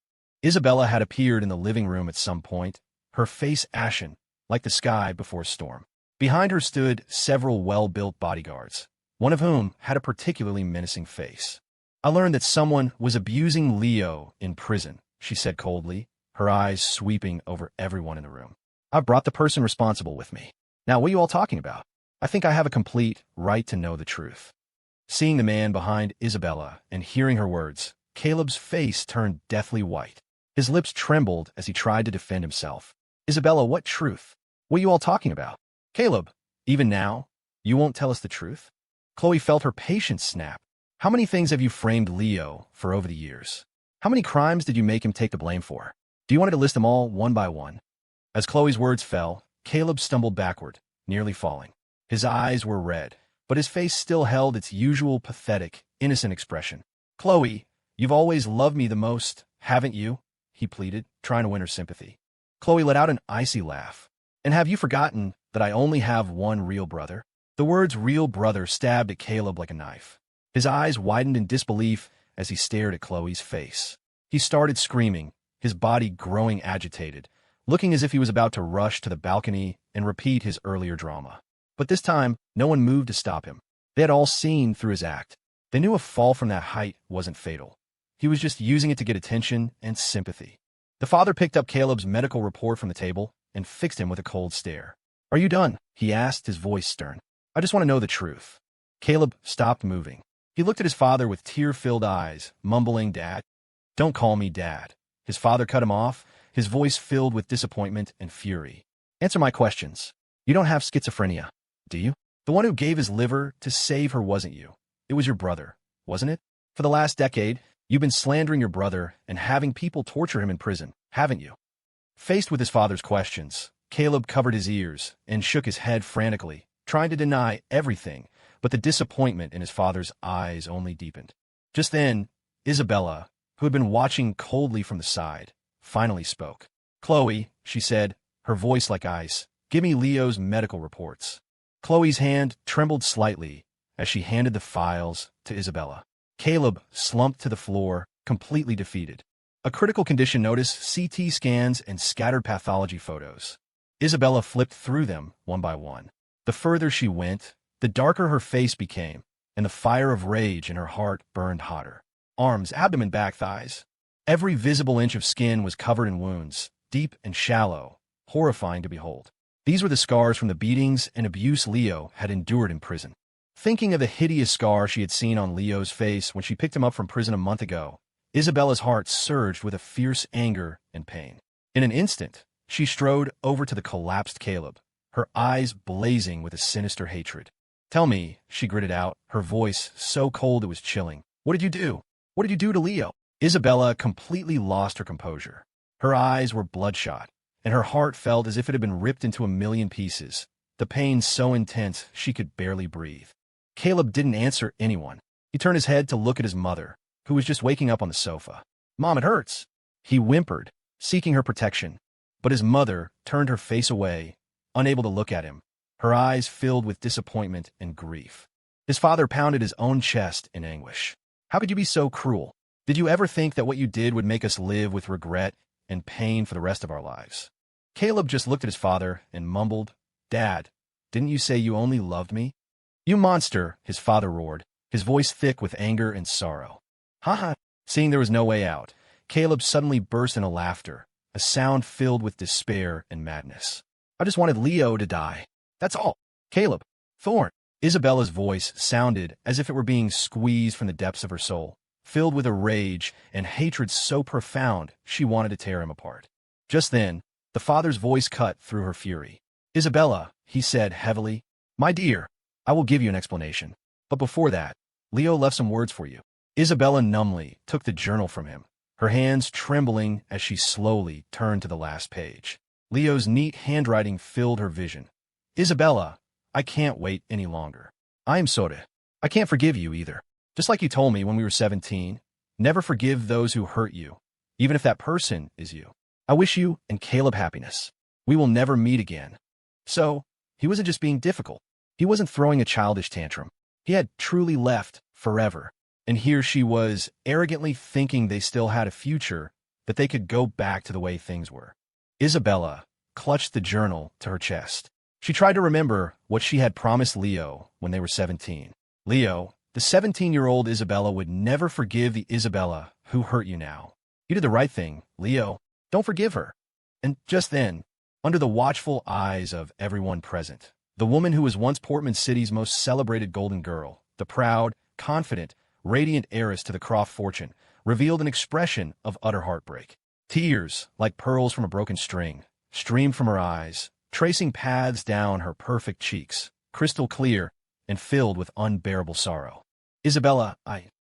Isabella had appeared in the living room at some point, her face ashen, like the sky before a storm. Behind her stood several well-built bodyguards, one of whom had a particularly menacing face. I learned that someone was abusing Leo in prison, she said coldly, her eyes sweeping over everyone in the room. I've brought the person responsible with me. Now, what are you all talking about? I think I have a complete right to know the truth. Seeing the man behind Isabella and hearing her words, Caleb's face turned deathly white. His lips trembled as he tried to defend himself. Isabella, what truth? What are you all talking about? Caleb, even now, you won't tell us the truth? Chloe felt her patience snap. How many things have you framed Leo for over the years? How many crimes did you make him take the blame for? Do you want to list them all one by one? As Chloe's words fell, Caleb stumbled backward, nearly falling. His eyes were red, but his face still held its usual pathetic, innocent expression. Chloe, you've always loved me the most, haven't you? He pleaded, trying to win her sympathy. Chloe let out an icy laugh. And have you forgotten that I only have one real brother? The words real brother stabbed at Caleb like a knife. His eyes widened in disbelief as he stared at Chloe's face. He started screaming, his body growing agitated, looking as if he was about to rush to the balcony and repeat his earlier drama. But this time, no one moved to stop him. They had all seen through his act. They knew a fall from that height wasn't fatal. He was just using it to get attention and sympathy. The father picked up Caleb's medical report from the table and fixed him with a cold stare. Are you done? He asked, his voice stern. I just want to know the truth. Caleb stopped moving. He looked at his father with tear-filled eyes, mumbling, Dad. Don't call me Dad. His father cut him off, his voice filled with disappointment and fury. Answer my questions. You don't have schizophrenia, do you? The one who gave his liver to save her wasn't you. It was your brother, wasn't it? For the last decade, you've been slandering your brother and having people torture him in prison, haven't you? Faced with his father's questions, Caleb covered his ears and shook his head frantically, trying to deny everything, but the disappointment in his father's eyes only deepened. Just then, Isabella, who had been watching coldly from the side, finally spoke. Chloe, she said, her voice like ice, give me Leo's medical reports. Chloe's hand trembled slightly as she handed the files to Isabella. Caleb slumped to the floor, completely defeated. A critical condition notice, CT scans, and scattered pathology photos. Isabella flipped through them one by one. The further she went, the darker her face became, and the fire of rage in her heart burned hotter. Arms, abdomen, back, thighs. Every visible inch of skin was covered in wounds, deep and shallow, horrifying to behold. These were the scars from the beatings and abuse Leo had endured in prison. Thinking of the hideous scar she had seen on Leo's face when she picked him up from prison a month ago, Isabella's heart surged with a fierce anger and pain. In an instant, she strode over to the collapsed Caleb, her eyes blazing with a sinister hatred. Tell me, she gritted out, her voice so cold it was chilling. What did you do? What did you do to Leo? Isabella completely lost her composure. Her eyes were bloodshot, and her heart felt as if it had been ripped into a million pieces, the pain so intense she could barely breathe. Caleb didn't answer anyone. He turned his head to look at his mother, who was just waking up on the sofa. "Mom, it hurts," he whimpered, seeking her protection. But his mother turned her face away, unable to look at him, her eyes filled with disappointment and grief. His father pounded his own chest in anguish. "How could you be so cruel? Did you ever think that what you did would make us live with regret and pain for the rest of our lives?" Caleb just looked at his father and mumbled, "Dad, didn't you say you only loved me?" "You monster," his father roared, his voice thick with anger and sorrow. "Ha!" Seeing there was no way out, Caleb suddenly burst into laughter, a sound filled with despair and madness. "I just wanted Leo to die. That's all. Caleb, Thorn." Isabella's voice sounded as if it were being squeezed from the depths of her soul, filled with a rage and hatred so profound she wanted to tear him apart. Just then, the father's voice cut through her fury. "Isabella," he said heavily, "my dear, I will give you an explanation. But before that, Leo left some words for you." Isabella numbly took the journal from him, her hands trembling as she slowly turned to the last page. Leo's neat handwriting filled her vision. "Isabella, I can't wait any longer. I am sorry. I can't forgive you either. Just like you told me when we were 17, never forgive those who hurt you, even if that person is you. I wish you and Caleb happiness. We will never meet again." So, he wasn't just being difficult. He wasn't throwing a childish tantrum. He had truly left forever. And here she was, arrogantly thinking they still had a future, that they could go back to the way things were. Isabella clutched the journal to her chest. She tried to remember what she had promised Leo when they were 17. Leo, the 17-year-old Isabella, would never forgive the Isabella who hurt you now. "You did the right thing, Leo. Don't forgive her." And just then, under the watchful eyes of everyone present, the woman who was once Portman City's most celebrated golden girl, the proud, confident, radiant heiress to the Croft fortune, revealed an expression of utter heartbreak. Tears, like pearls from a broken string, streamed from her eyes, tracing paths down her perfect cheeks, crystal clear and filled with unbearable sorrow. "Isabella,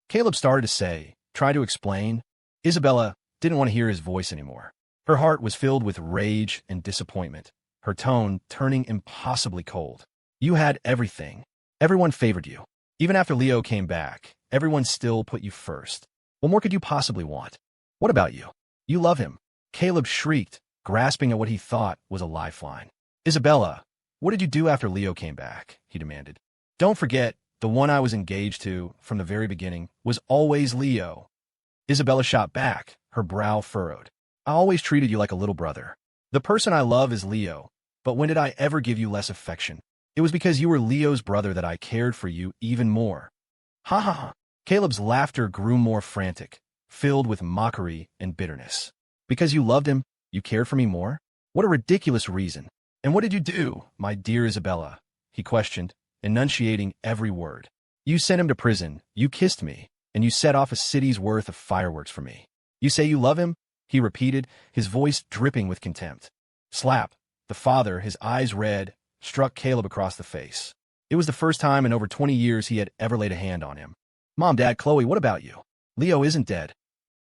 Caleb started to say, try to explain. Isabella didn't want to hear his voice anymore. Her heart was filled with rage and disappointment, her tone turning impossibly cold. "You had everything. Everyone favored you. Even after Leo came back, everyone still put you first. What more could you possibly want? What about you? You love him." Caleb shrieked, grasping at what he thought was a lifeline. "Isabella, what did you do after Leo came back?" he demanded. "Don't forget, the one I was engaged to from the very beginning was always Leo." Isabella shot back, her brow furrowed. "I always treated you like a little brother. The person I love is Leo, but when did I ever give you less affection? It was because you were Leo's brother that I cared for you even more." "Ha ha ha." Caleb's laughter grew more frantic, filled with mockery and bitterness. "Because you loved him, you cared for me more? What a ridiculous reason. And what did you do, my dear Isabella?" he questioned, enunciating every word. "You sent him to prison, you kissed me, and you set off a city's worth of fireworks for me. You say you love him?" he repeated, his voice dripping with contempt. Slap. The father, his eyes red, struck Caleb across the face. It was the first time in over 20 years he had ever laid a hand on him. "Mom, Dad, Chloe, what about you? Leo isn't dead."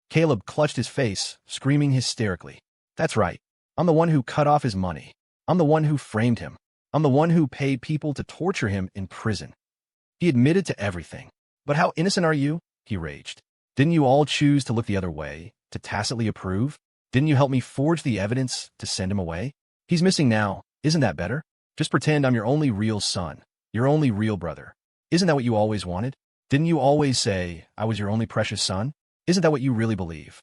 Caleb clutched his face, screaming hysterically. "That's right. I'm the one who cut off his money. I'm the one who framed him. I'm the one who paid people to torture him in prison." He admitted to everything. "But how innocent are you?" he raged. "Didn't you all choose to look the other way, to tacitly approve? Didn't you help me forge the evidence to send him away? He's missing now. Isn't that better? Just pretend I'm your only real son, your only real brother. Isn't that what you always wanted? Didn't you always say I was your only precious son? Isn't that what you really believe?"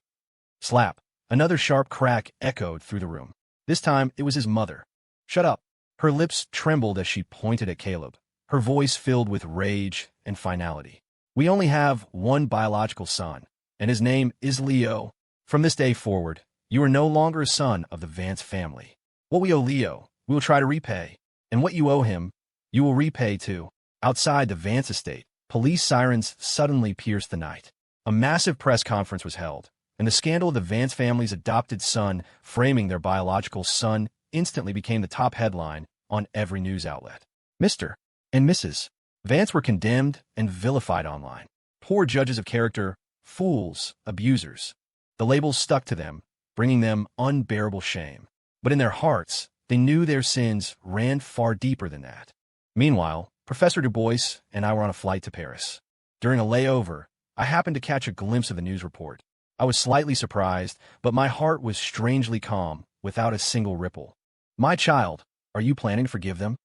Slap. Another sharp crack echoed through the room. This time it was his mother. "Shut up." Her lips trembled as she pointed at Caleb, her voice filled with rage and finality. "We only have one biological son, and his name is Leo. From this day forward, you are no longer a son of the Vance family. What we owe Leo, we will try to repay, and what you owe him, you will repay too." Outside the Vance estate, police sirens suddenly pierced the night. A massive press conference was held, and the scandal of the Vance family's adopted son framing their biological son instantly became the top headline on every news outlet. Mr. and Mrs. Vance were condemned and vilified online. Poor judges of character, fools, abusers. The labels stuck to them, bringing them unbearable shame. But in their hearts, they knew their sins ran far deeper than that. Meanwhile, Professor Du Bois and I were on a flight to Paris. During a layover, I happened to catch a glimpse of the news report. I was slightly surprised, but my heart was strangely calm, without a single ripple. "My child, are you planning to forgive them?"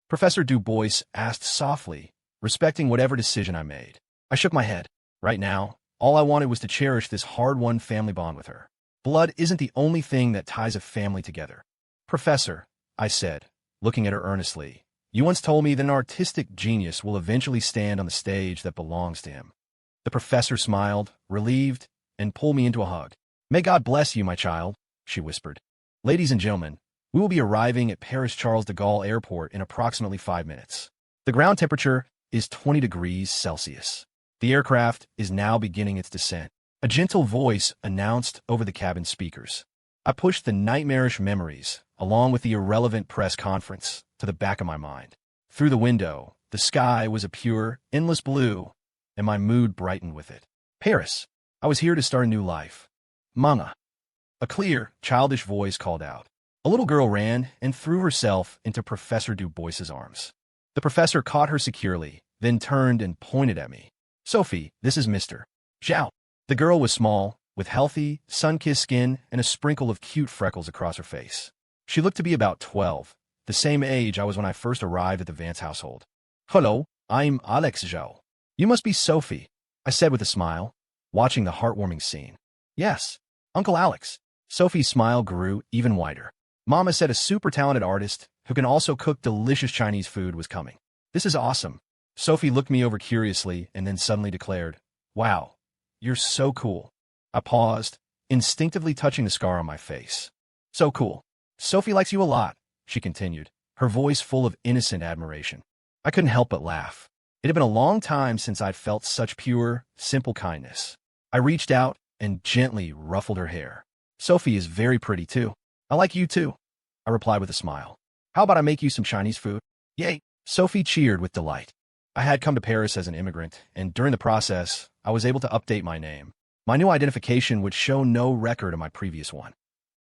Professor Du Bois asked softly, respecting whatever decision I made. I shook my head. Right now, all I wanted was to cherish this hard-won family bond with her. Blood isn't the only thing that ties a family together. "Professor," I said, looking at her earnestly, "you once told me that an artistic genius will eventually stand on the stage that belongs to him." The professor smiled, relieved, and pulled me into a hug. "May God bless you, my child," she whispered. "Ladies and gentlemen, we will be arriving at Paris Charles de Gaulle Airport in approximately 5 minutes. The ground temperature is 20 degrees Celsius. The aircraft is now beginning its descent," a gentle voice announced over the cabin speakers. I pushed the nightmarish memories, along with the irrelevant press conference, to the back of my mind. Through the window, the sky was a pure, endless blue, and my mood brightened with it. Paris. I was here to start a new life. "Mama." A clear, childish voice called out. A little girl ran and threw herself into Professor Du Bois's arms. The professor caught her securely, then turned and pointed at me. "Sophie, this is Mr. Zhao." The girl was small, with healthy, sun-kissed skin and a sprinkle of cute freckles across her face. She looked to be about 12, the same age I was when I first arrived at the Vance household. "Hello, I'm Alex Zhao. You must be Sophie," I said with a smile, watching the heartwarming scene. "Yes, Uncle Alex." Sophie's smile grew even wider. "Mama said a super talented artist who can also cook delicious Chinese food was coming. This is awesome." Sophie looked me over curiously and then suddenly declared, "Wow, you're so cool." I paused, instinctively touching the scar on my face. "So cool. Sophie likes you a lot," she continued, her voice full of innocent admiration. I couldn't help but laugh. It had been a long time since I'd felt such pure, simple kindness. I reached out and gently ruffled her hair. "Sophie is very pretty, too. I like you, too," I replied with a smile. "How about I make you some Chinese food?" "Yay!" Sophie cheered with delight. I had come to Paris as an immigrant, and during the process, I was able to update my name. My new identification would show no record of my previous one.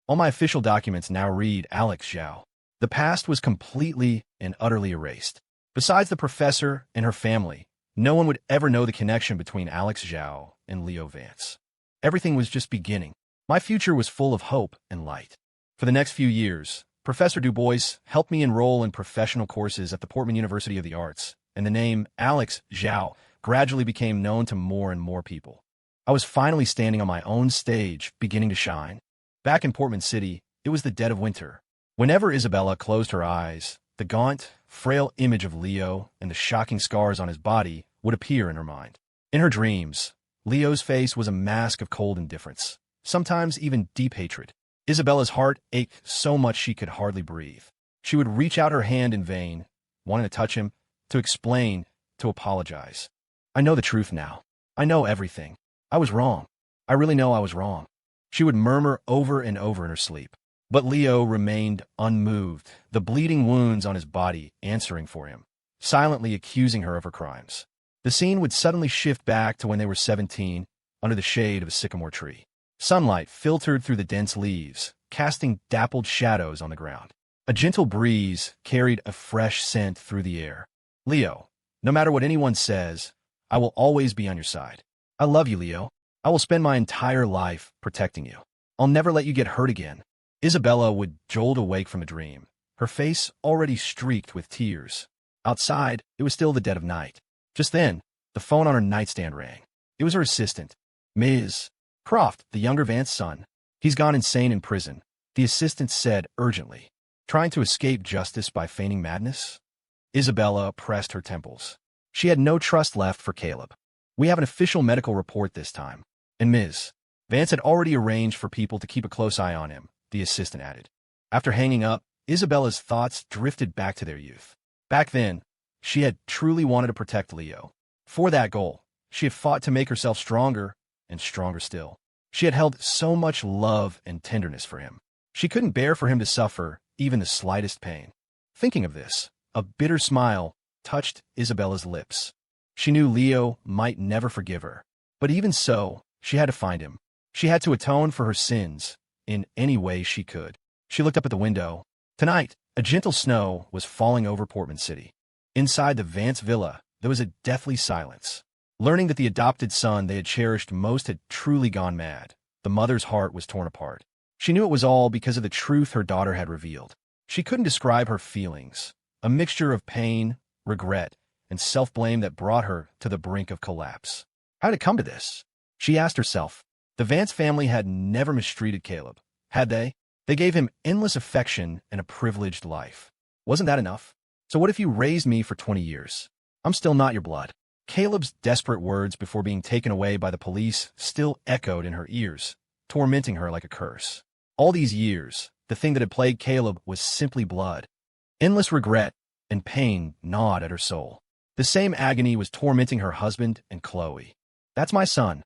All my official documents now read Alex Zhao. The past was completely and utterly erased. Besides the professor and her family, no one would ever know the connection between Alex Zhao and Leo Vance. Everything was just beginning. My future was full of hope and light. For the next few years, Professor Du Bois helped me enroll in professional courses at the Portman University of the Arts, and the name Alex Zhao gradually became known to more and more people. I was finally standing on my own stage, beginning to shine. Back in Portman City, it was the dead of winter. Whenever Isabella closed her eyes, the gaunt, frail image of Leo and the shocking scars on his body would appear in her mind. In her dreams, Leo's face was a mask of cold indifference, sometimes even deep hatred. Isabella's heart ached so much she could hardly breathe. She would reach out her hand in vain, wanting to touch him, to explain, to apologize. "I know the truth now. I know everything. I was wrong. I really know I was wrong," she would murmur over and over in her sleep. But Leo remained unmoved, the bleeding wounds on his body answering for him, silently accusing her of her crimes. The scene would suddenly shift back to when they were 17, under the shade of a sycamore tree. Sunlight filtered through the dense leaves, casting dappled shadows on the ground. A gentle breeze carried a fresh scent through the air. "Leo, no matter what anyone says, I will always be on your side. I love you, Leo. I will spend my entire life protecting you. I'll never let you get hurt again." Isabella would jolt awake from a dream, her face already streaked with tears. Outside, it was still the dead of night. Just then, the phone on her nightstand rang. It was her assistant, Ms. Croft, the younger Vance's son. "He's gone insane in prison," the assistant said urgently. "Trying to escape justice by feigning madness?" Isabella pressed her temples. She had no trust left for Caleb. "We have an official medical report this time, and Ms. Vance had already arranged for people to keep a close eye on him," the assistant added. After hanging up, Isabella's thoughts drifted back to their youth. Back then, she had truly wanted to protect Leo. For that goal, she had fought to make herself stronger and stronger still. She had held so much love and tenderness for him. She couldn't bear for him to suffer even the slightest pain. Thinking of this, a bitter smile touched Isabella's lips. She knew Leo might never forgive her, But even so, she had to find him. She had to atone for her sins in any way she could. She looked up at the window. Tonight, a gentle snow was falling over Portman City. Inside the Vance villa, there was a deathly silence. Learning that the adopted son they had cherished most had truly gone mad, the mother's heart was torn apart. She knew it was all because of the truth her daughter had revealed. She couldn't describe her feelings, a mixture of pain, regret, and self-blame that brought her to the brink of collapse. How did it come to this? She asked herself. The Vance family had never mistreated Caleb, had they? They gave him endless affection and a privileged life. Wasn't that enough? So what if you raised me for 20 years? I'm still not your blood. Caleb's desperate words before being taken away by the police still echoed in her ears, tormenting her like a curse. All these years, the thing that had plagued Caleb was simply blood. Endless regret and pain gnawed at her soul. The same agony was tormenting her husband and Chloe. That's my son.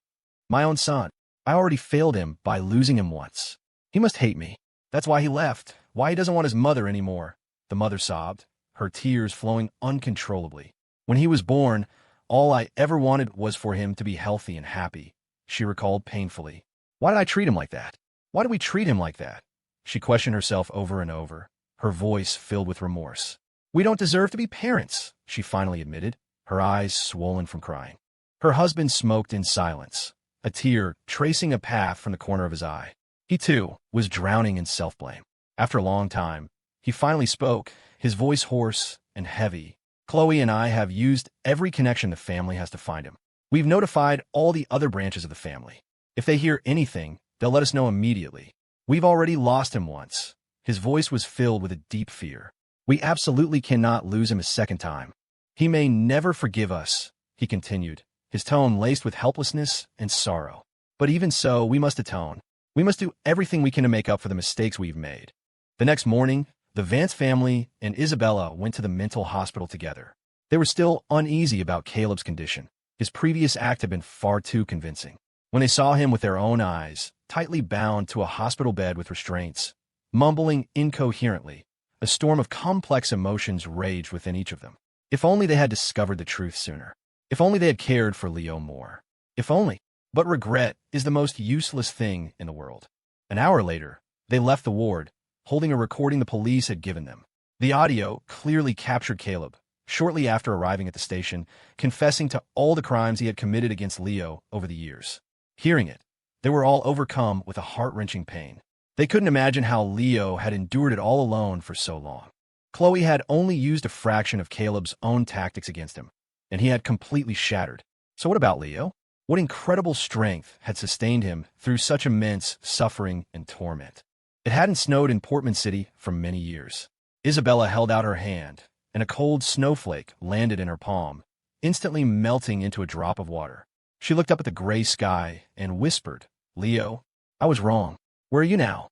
My own son. I already failed him by losing him once. He must hate me. That's why he left, why he doesn't want his mother anymore. The mother sobbed, her tears flowing uncontrollably. When he was born, all I ever wanted was for him to be healthy and happy, she recalled painfully. Why did I treat him like that? Why did we treat him like that? She questioned herself over and over, her voice filled with remorse. We don't deserve to be parents, she finally admitted, her eyes swollen from crying. Her husband smoked in silence, a tear tracing a path from the corner of his eye. He, too, was drowning in self-blame. After a long time, he finally spoke, his voice hoarse and heavy. Chloe and I have used every connection the family has to find him. We've notified all the other branches of the family. If they hear anything, they'll let us know immediately. We've already lost him once. His voice was filled with a deep fear. We absolutely cannot lose him a second time. He may never forgive us, he continued, his tone laced with helplessness and sorrow. But even so, we must atone. We must do everything we can to make up for the mistakes we've made. The next morning, the Vance family and Isabella went to the mental hospital together. They were still uneasy about Caleb's condition. His previous act had been far too convincing. When they saw him with their own eyes, tightly bound to a hospital bed with restraints, mumbling incoherently, a storm of complex emotions raged within each of them. If only they had discovered the truth sooner. If only they had cared for Leo more. If only. But regret is the most useless thing in the world. An hour later, they left the ward, holding a recording the police had given them. The audio clearly captured Caleb, shortly after arriving at the station, confessing to all the crimes he had committed against Leo over the years. Hearing it, they were all overcome with a heart-wrenching pain. They couldn't imagine how Leo had endured it all alone for so long. Chloe had only used a fraction of Caleb's own tactics against him, and he had completely shattered. So what about Leo? What incredible strength had sustained him through such immense suffering and torment? It hadn't snowed in Portman City for many years. Isabella held out her hand, and a cold snowflake landed in her palm, instantly melting into a drop of water. She looked up at the gray sky and whispered, Leo, I was wrong. Where are you now?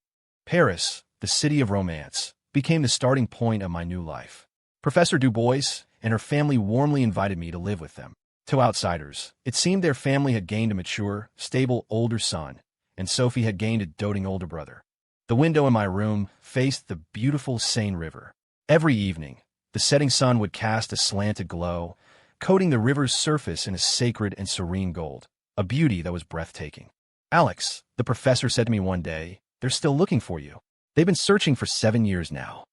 Paris, the city of romance, became the starting point of my new life. Professor Du Bois and her family warmly invited me to live with them. To outsiders, it seemed their family had gained a mature, stable older son, and Sophie had gained a doting older brother. The window in my room faced the beautiful Seine River. Every evening, the setting sun would cast a slanted glow, coating the river's surface in a sacred and serene gold, a beauty that was breathtaking. Alex, the professor said to me one day, they're still looking for you. They've been searching for 7 years now.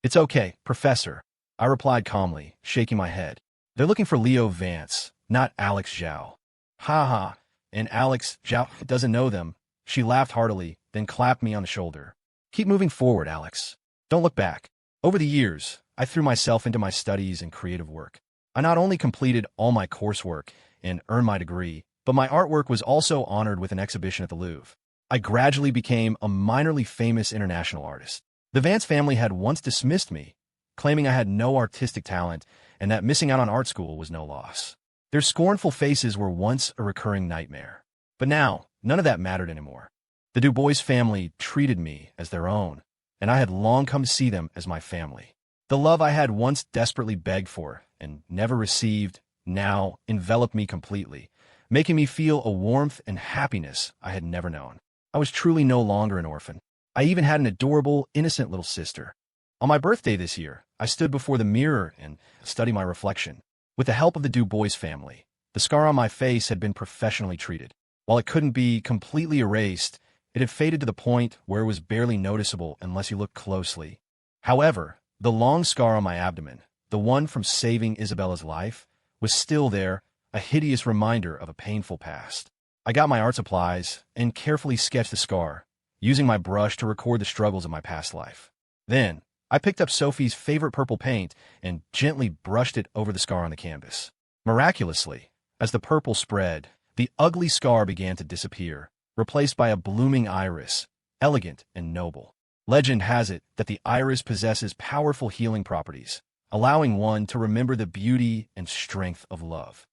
It's okay, Professor, I replied calmly, shaking my head. They're looking for Leo Vance, not Alex Zhao. Ha ha, and Alex Zhao doesn't know them. She laughed heartily, then clapped me on the shoulder. Keep moving forward, Alex. Don't look back. Over the years, I threw myself into my studies and creative work. I not only completed all my coursework and earned my degree, but my artwork was also honored with an exhibition at the Louvre. I gradually became a minorly famous international artist. The Vance family had once dismissed me, claiming I had no artistic talent and that missing out on art school was no loss. Their scornful faces were once a recurring nightmare. But now, none of that mattered anymore. The Du Bois family treated me as their own, and I had long come to see them as my family. The love I had once desperately begged for and never received now enveloped me completely, making me feel a warmth and happiness I had never known. I was truly no longer an orphan. I even had an adorable, innocent little sister. On my birthday this year, I stood before the mirror and studied my reflection. With the help of the Du Bois family, the The scar on my face had been professionally treated. While it couldn't be completely erased, it had faded to the point where it was barely noticeable unless you looked closely. However, the long scar on my abdomen, the one from saving Isabella's life, was still there, a hideous reminder of a painful past. I got my art supplies and carefully sketched the scar, using my brush to record the struggles of my past life. Then, I picked up Sophie's favorite purple paint and gently brushed it over the scar on the canvas. Miraculously, as the purple spread, the ugly scar began to disappear, replaced by a blooming iris, elegant and noble. Legend has it that the iris possesses powerful healing properties, allowing one to remember the beauty and strength of love.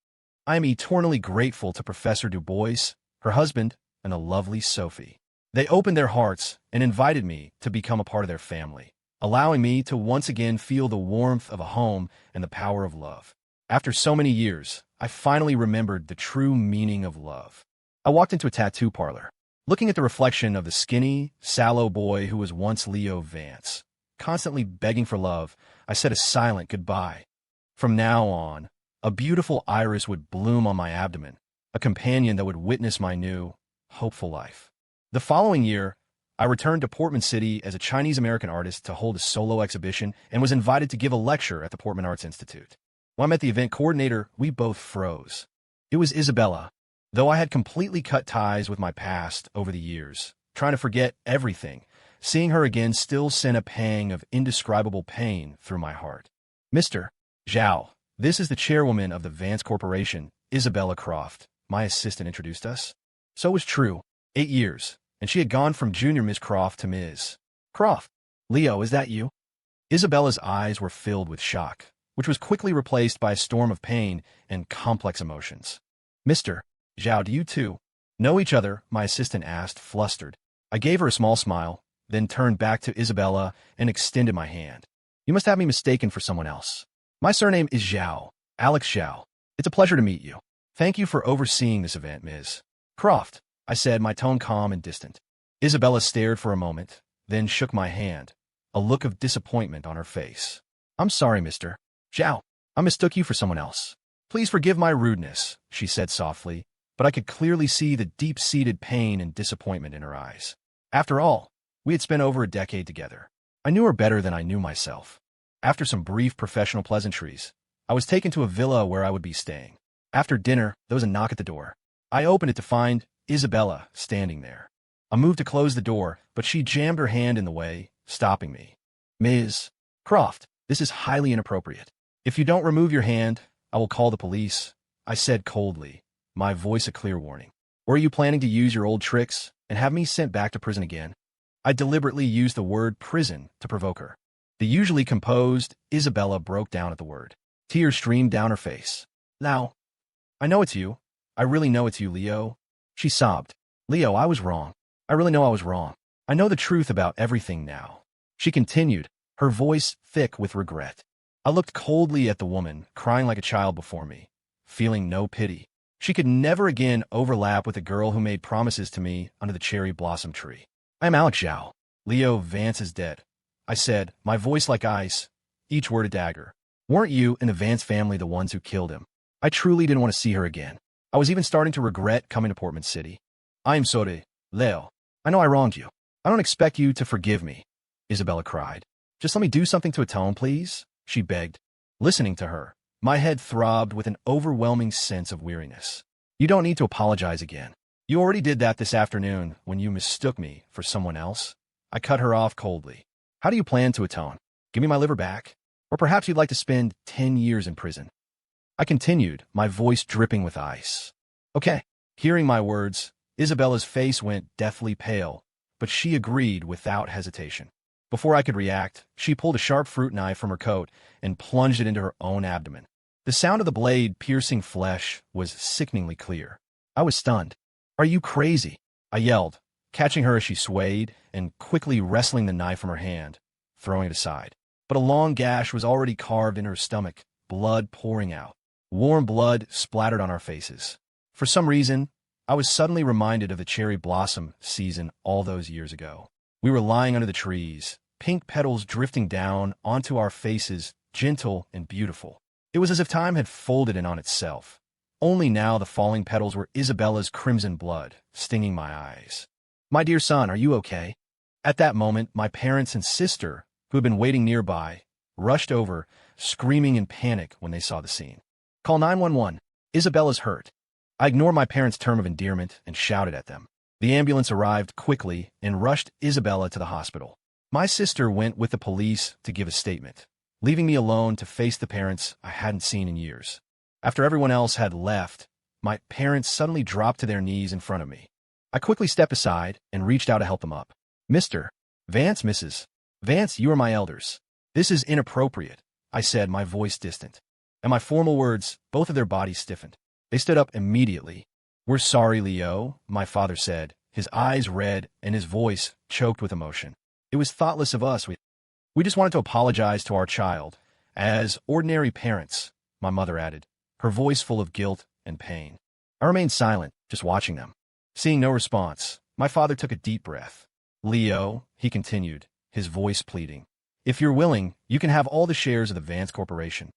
I am eternally grateful to Professor Du Bois, her husband, and the lovely Sophie. They opened their hearts and invited me to become a part of their family, allowing me to once again feel the warmth of a home and the power of love. After so many years, I finally remembered the true meaning of love. I walked into a tattoo parlor, looking at the reflection of the skinny, sallow boy who was once Leo Vance. Constantly begging for love, I said a silent goodbye. From now on, a beautiful iris would bloom on my abdomen, a companion that would witness my new, hopeful life. The following year, I returned to Portman City as a Chinese-American artist to hold a solo exhibition and was invited to give a lecture at the Portman Arts Institute. When I met the event coordinator, we both froze. It was Isabella. Though I had completely cut ties with my past over the years, trying to forget everything, seeing her again still sent a pang of indescribable pain through my heart. Mr. Zhao, this is the chairwoman of the Vance Corporation, Isabella Croft, my assistant introduced us. So it was true. 8 years, and she had gone from Junior Miss Croft to Ms. Croft. Leo, is that you? Isabella's eyes were filled with shock, which was quickly replaced by a storm of pain and complex emotions. Mr. Zhao, do you two know each other? My assistant asked, flustered. I gave her a small smile, then turned back to Isabella and extended my hand. You must have me mistaken for someone else. My surname is Zhao, Alex Zhao. It's a pleasure to meet you. Thank you for overseeing this event, Ms. Croft, I said, my tone calm and distant. Isabella stared for a moment, then shook my hand, a look of disappointment on her face. I'm sorry, Mr. Zhao. I mistook you for someone else. Please forgive my rudeness, she said softly, but I could clearly see the deep-seated pain and disappointment in her eyes. After all, we had spent over a decade together. I knew her better than I knew myself. After some brief professional pleasantries, I was taken to a villa where I would be staying. After dinner, there was a knock at the door. I opened it to find Isabella standing there. I moved to close the door, but she jammed her hand in the way, stopping me. Ms. Croft, this is highly inappropriate. If you don't remove your hand, I will call the police, I said coldly, my voice a clear warning. Or are you planning to use your old tricks and have me sent back to prison again? I deliberately used the word prison to provoke her. The usually composed Isabella broke down at the word. Tears streamed down her face. Now, I know it's you. I really know it's you, Leo. She sobbed. Leo, I was wrong. I really know I was wrong. I know the truth about everything now. She continued, her voice thick with regret. I looked coldly at the woman, crying like a child before me, feeling no pity. She could never again overlap with the girl who made promises to me under the cherry blossom tree. I am Alex Zhao. Leo Vance is dead, I said, my voice like ice, each word a dagger. Weren't you and the Vance family the ones who killed him? I truly didn't want to see her again. I was even starting to regret coming to Portman City. I am sorry, Leo. I know I wronged you. I don't expect you to forgive me, Isabella cried. Just let me do something to atone, please, she begged. Listening to her, my head throbbed with an overwhelming sense of weariness. You don't need to apologize again. You already did that this afternoon when you mistook me for someone else. I cut her off coldly. How do you plan to atone? Give me my liver back? Or perhaps you'd like to spend 10 years in prison. I continued, my voice dripping with ice. Okay. Hearing my words, Isabella's face went deathly pale, but she agreed without hesitation. Before I could react, she pulled a sharp fruit knife from her coat and plunged it into her own abdomen. The sound of the blade piercing flesh was sickeningly clear. I was stunned. Are you crazy? I yelled, catching her as she swayed and quickly wresting the knife from her hand, throwing it aside. But a long gash was already carved in her stomach, blood pouring out. Warm blood splattered on our faces. For some reason, I was suddenly reminded of the cherry blossom season all those years ago. We were lying under the trees, pink petals drifting down onto our faces, gentle and beautiful. It was as if time had folded in on itself, Only now the falling petals were Isabella's crimson blood, stinging my eyes. "My dear son, are you okay?" At that moment, my parents and sister, who had been waiting nearby, rushed over, screaming in panic when they saw the scene. "Call 911. Isabella's hurt." I ignored my parents' term of endearment and shouted at them. The ambulance arrived quickly and rushed Isabella to the hospital. My sister went with the police to give a statement, leaving me alone to face the parents I hadn't seen in years. After everyone else had left, my parents suddenly dropped to their knees in front of me. I quickly stepped aside and reached out to help them up. "Mr. Vance, Mrs. Vance, you are my elders. This is inappropriate," I said, my voice distant. At my formal words, both of their bodies stiffened. They stood up immediately. "We're sorry, Leo," my father said, his eyes red and his voice choked with emotion. "It was thoughtless of us. We just wanted to apologize to our child, as ordinary parents," my mother added, her voice full of guilt and pain. I remained silent, just watching them. Seeing no response, my father took a deep breath. "Leo," he continued, his voice pleading, "if you're willing, you can have all the shares of the Vance Corporation."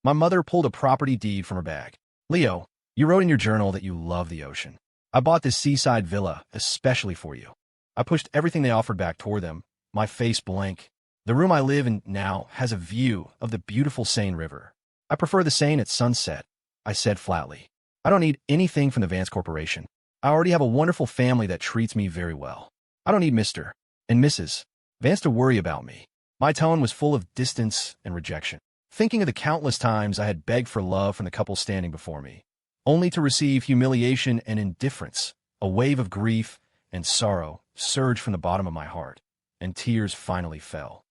My mother pulled a property deed from her bag. "Leo, you wrote in your journal that you love the ocean. I bought this seaside villa especially for you." I pushed everything they offered back toward them, my face blank. "The room I live in now has a view of the beautiful Seine River. I prefer the Seine at sunset," I said flatly. "I don't need anything from the Vance Corporation. I already have a wonderful family that treats me very well. I don't need Mr. and Mrs. Vance to worry about me." My tone was full of distance and rejection, thinking of the countless times I had begged for love from the couple standing before me, only to receive humiliation and indifference. A wave of grief and sorrow surged from the bottom of my heart, and tears finally fell.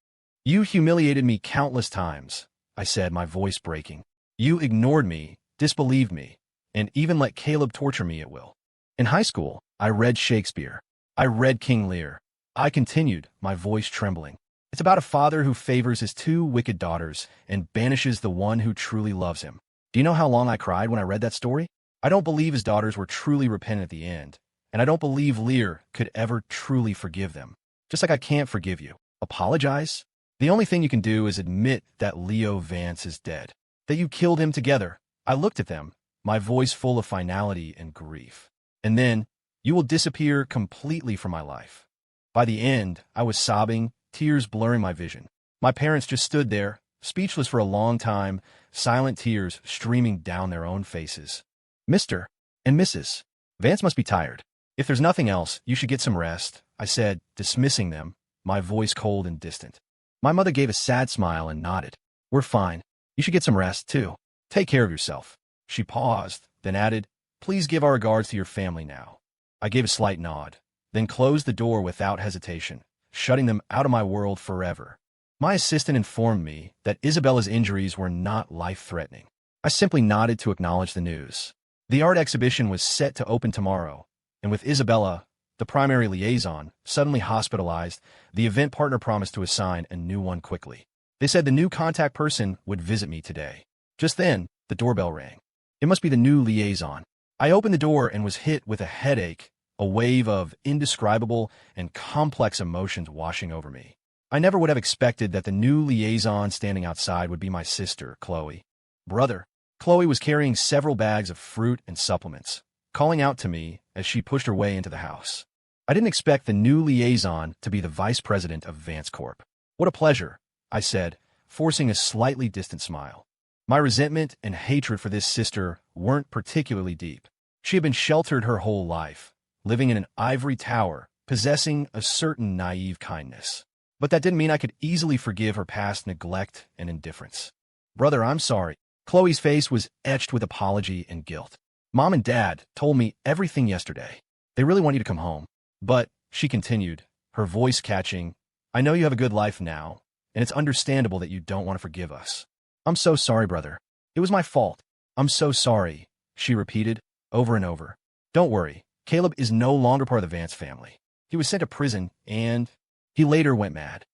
"You humiliated me countless times," I said, my voice breaking. "You ignored me, disbelieved me, and even let Caleb torture me at will. In high school, I read Shakespeare. I read King Lear." I continued, my voice trembling. "It's about a father who favors his two wicked daughters and banishes the one who truly loves him. Do you know how long I cried when I read that story? I don't believe his daughters were truly repentant at the end, and I don't believe Lear could ever truly forgive them. Just like I can't forgive you. Apologize? The only thing you can do is admit that Leo Vance is dead, that you killed him together." I looked at them, my voice full of finality and grief. "And then, you will disappear completely from my life." By the end, I was sobbing, tears blurring my vision. My parents just stood there, speechless for a long time, silent tears streaming down their own faces. "Mr. and Mrs. Vance must be tired. If there's nothing else, you should get some rest," I said, dismissing them, my voice cold and distant. My mother gave a sad smile and nodded. "We're fine. You should get some rest, too. Take care of yourself." She paused, then added, "Please give our regards to your family now." I gave a slight nod, then closed the door without hesitation, shutting them out of my world forever. My assistant informed me that Isabella's injuries were not life-threatening. I simply nodded to acknowledge the news. The art exhibition was set to open tomorrow, and with Isabella, the primary liaison, suddenly hospitalized, the event partner promised to assign a new one quickly. They said the new contact person would visit me today. Just then, the doorbell rang. It must be the new liaison. I opened the door and was hit with a headache, a wave of indescribable and complex emotions washing over me. I never would have expected that the new liaison standing outside would be my sister, Chloe. "Brother." Chloe was carrying several bags of fruit and supplements, calling out to me as she pushed her way into the house. I didn't expect the new liaison to be the vice president of Vance Corp. "What a pleasure," I said, forcing a slightly distant smile. My resentment and hatred for this sister weren't particularly deep. She had been sheltered her whole life, living in an ivory tower, possessing a certain naive kindness. But that didn't mean I could easily forgive her past neglect and indifference. "Brother, I'm sorry." Chloe's face was etched with apology and guilt. "Mom and Dad told me everything yesterday. They really want you to come home. But," she continued, her voice catching, "I know you have a good life now, and it's understandable that you don't want to forgive us." "I'm so sorry, brother. It was my fault. I'm so sorry," she repeated, over and over. "Don't worry. Caleb is no longer part of the Vance family. He was sent to prison, and he later went mad."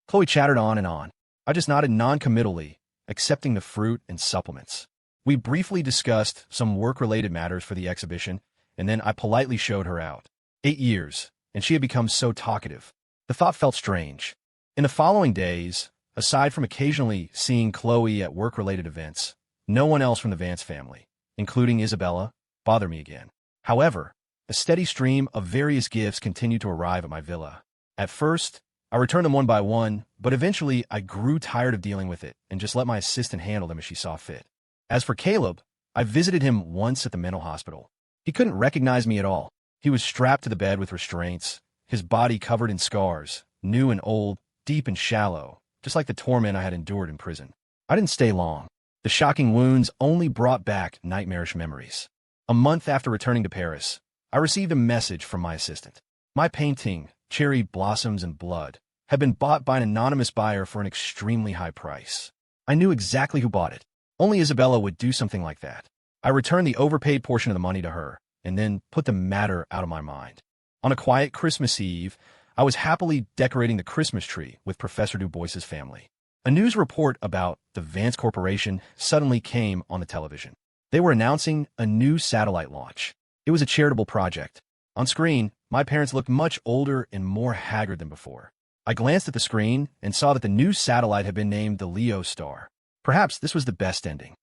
Chloe chattered on and on. I just nodded non-committally, accepting the fruit and supplements. We briefly discussed some work-related matters for the exhibition, and then I politely showed her out. 8 years, and she had become so talkative. The thought felt strange. In the following days, aside from occasionally seeing Chloe at work-related events, no one else from the Vance family, including Isabella, bother me again. However, a steady stream of various gifts continued to arrive at my villa. At first, I returned them one by one, but eventually I grew tired of dealing with it and just let my assistant handle them as she saw fit. As for Caleb, I visited him once at the mental hospital. He couldn't recognize me at all. He was strapped to the bed with restraints, his body covered in scars, new and old, deep and shallow, just like the torment I had endured in prison. I didn't stay long. The shocking wounds only brought back nightmarish memories. A month after returning to Paris, I received a message from my assistant. My painting, Cherry Blossoms and Blood, had been bought by an anonymous buyer for an extremely high price. I knew exactly who bought it. Only Isabella would do something like that. I returned the overpaid portion of the money to her, and then put the matter out of my mind. On a quiet Christmas Eve, I was happily decorating the Christmas tree with Professor Du Bois's family. A news report about the Vance Corporation suddenly came on the television. They were announcing a new satellite launch. It was a charitable project. On screen, my parents looked much older and more haggard than before. I glanced at the screen and saw that the new satellite had been named the Leo Star. Perhaps this was the best ending.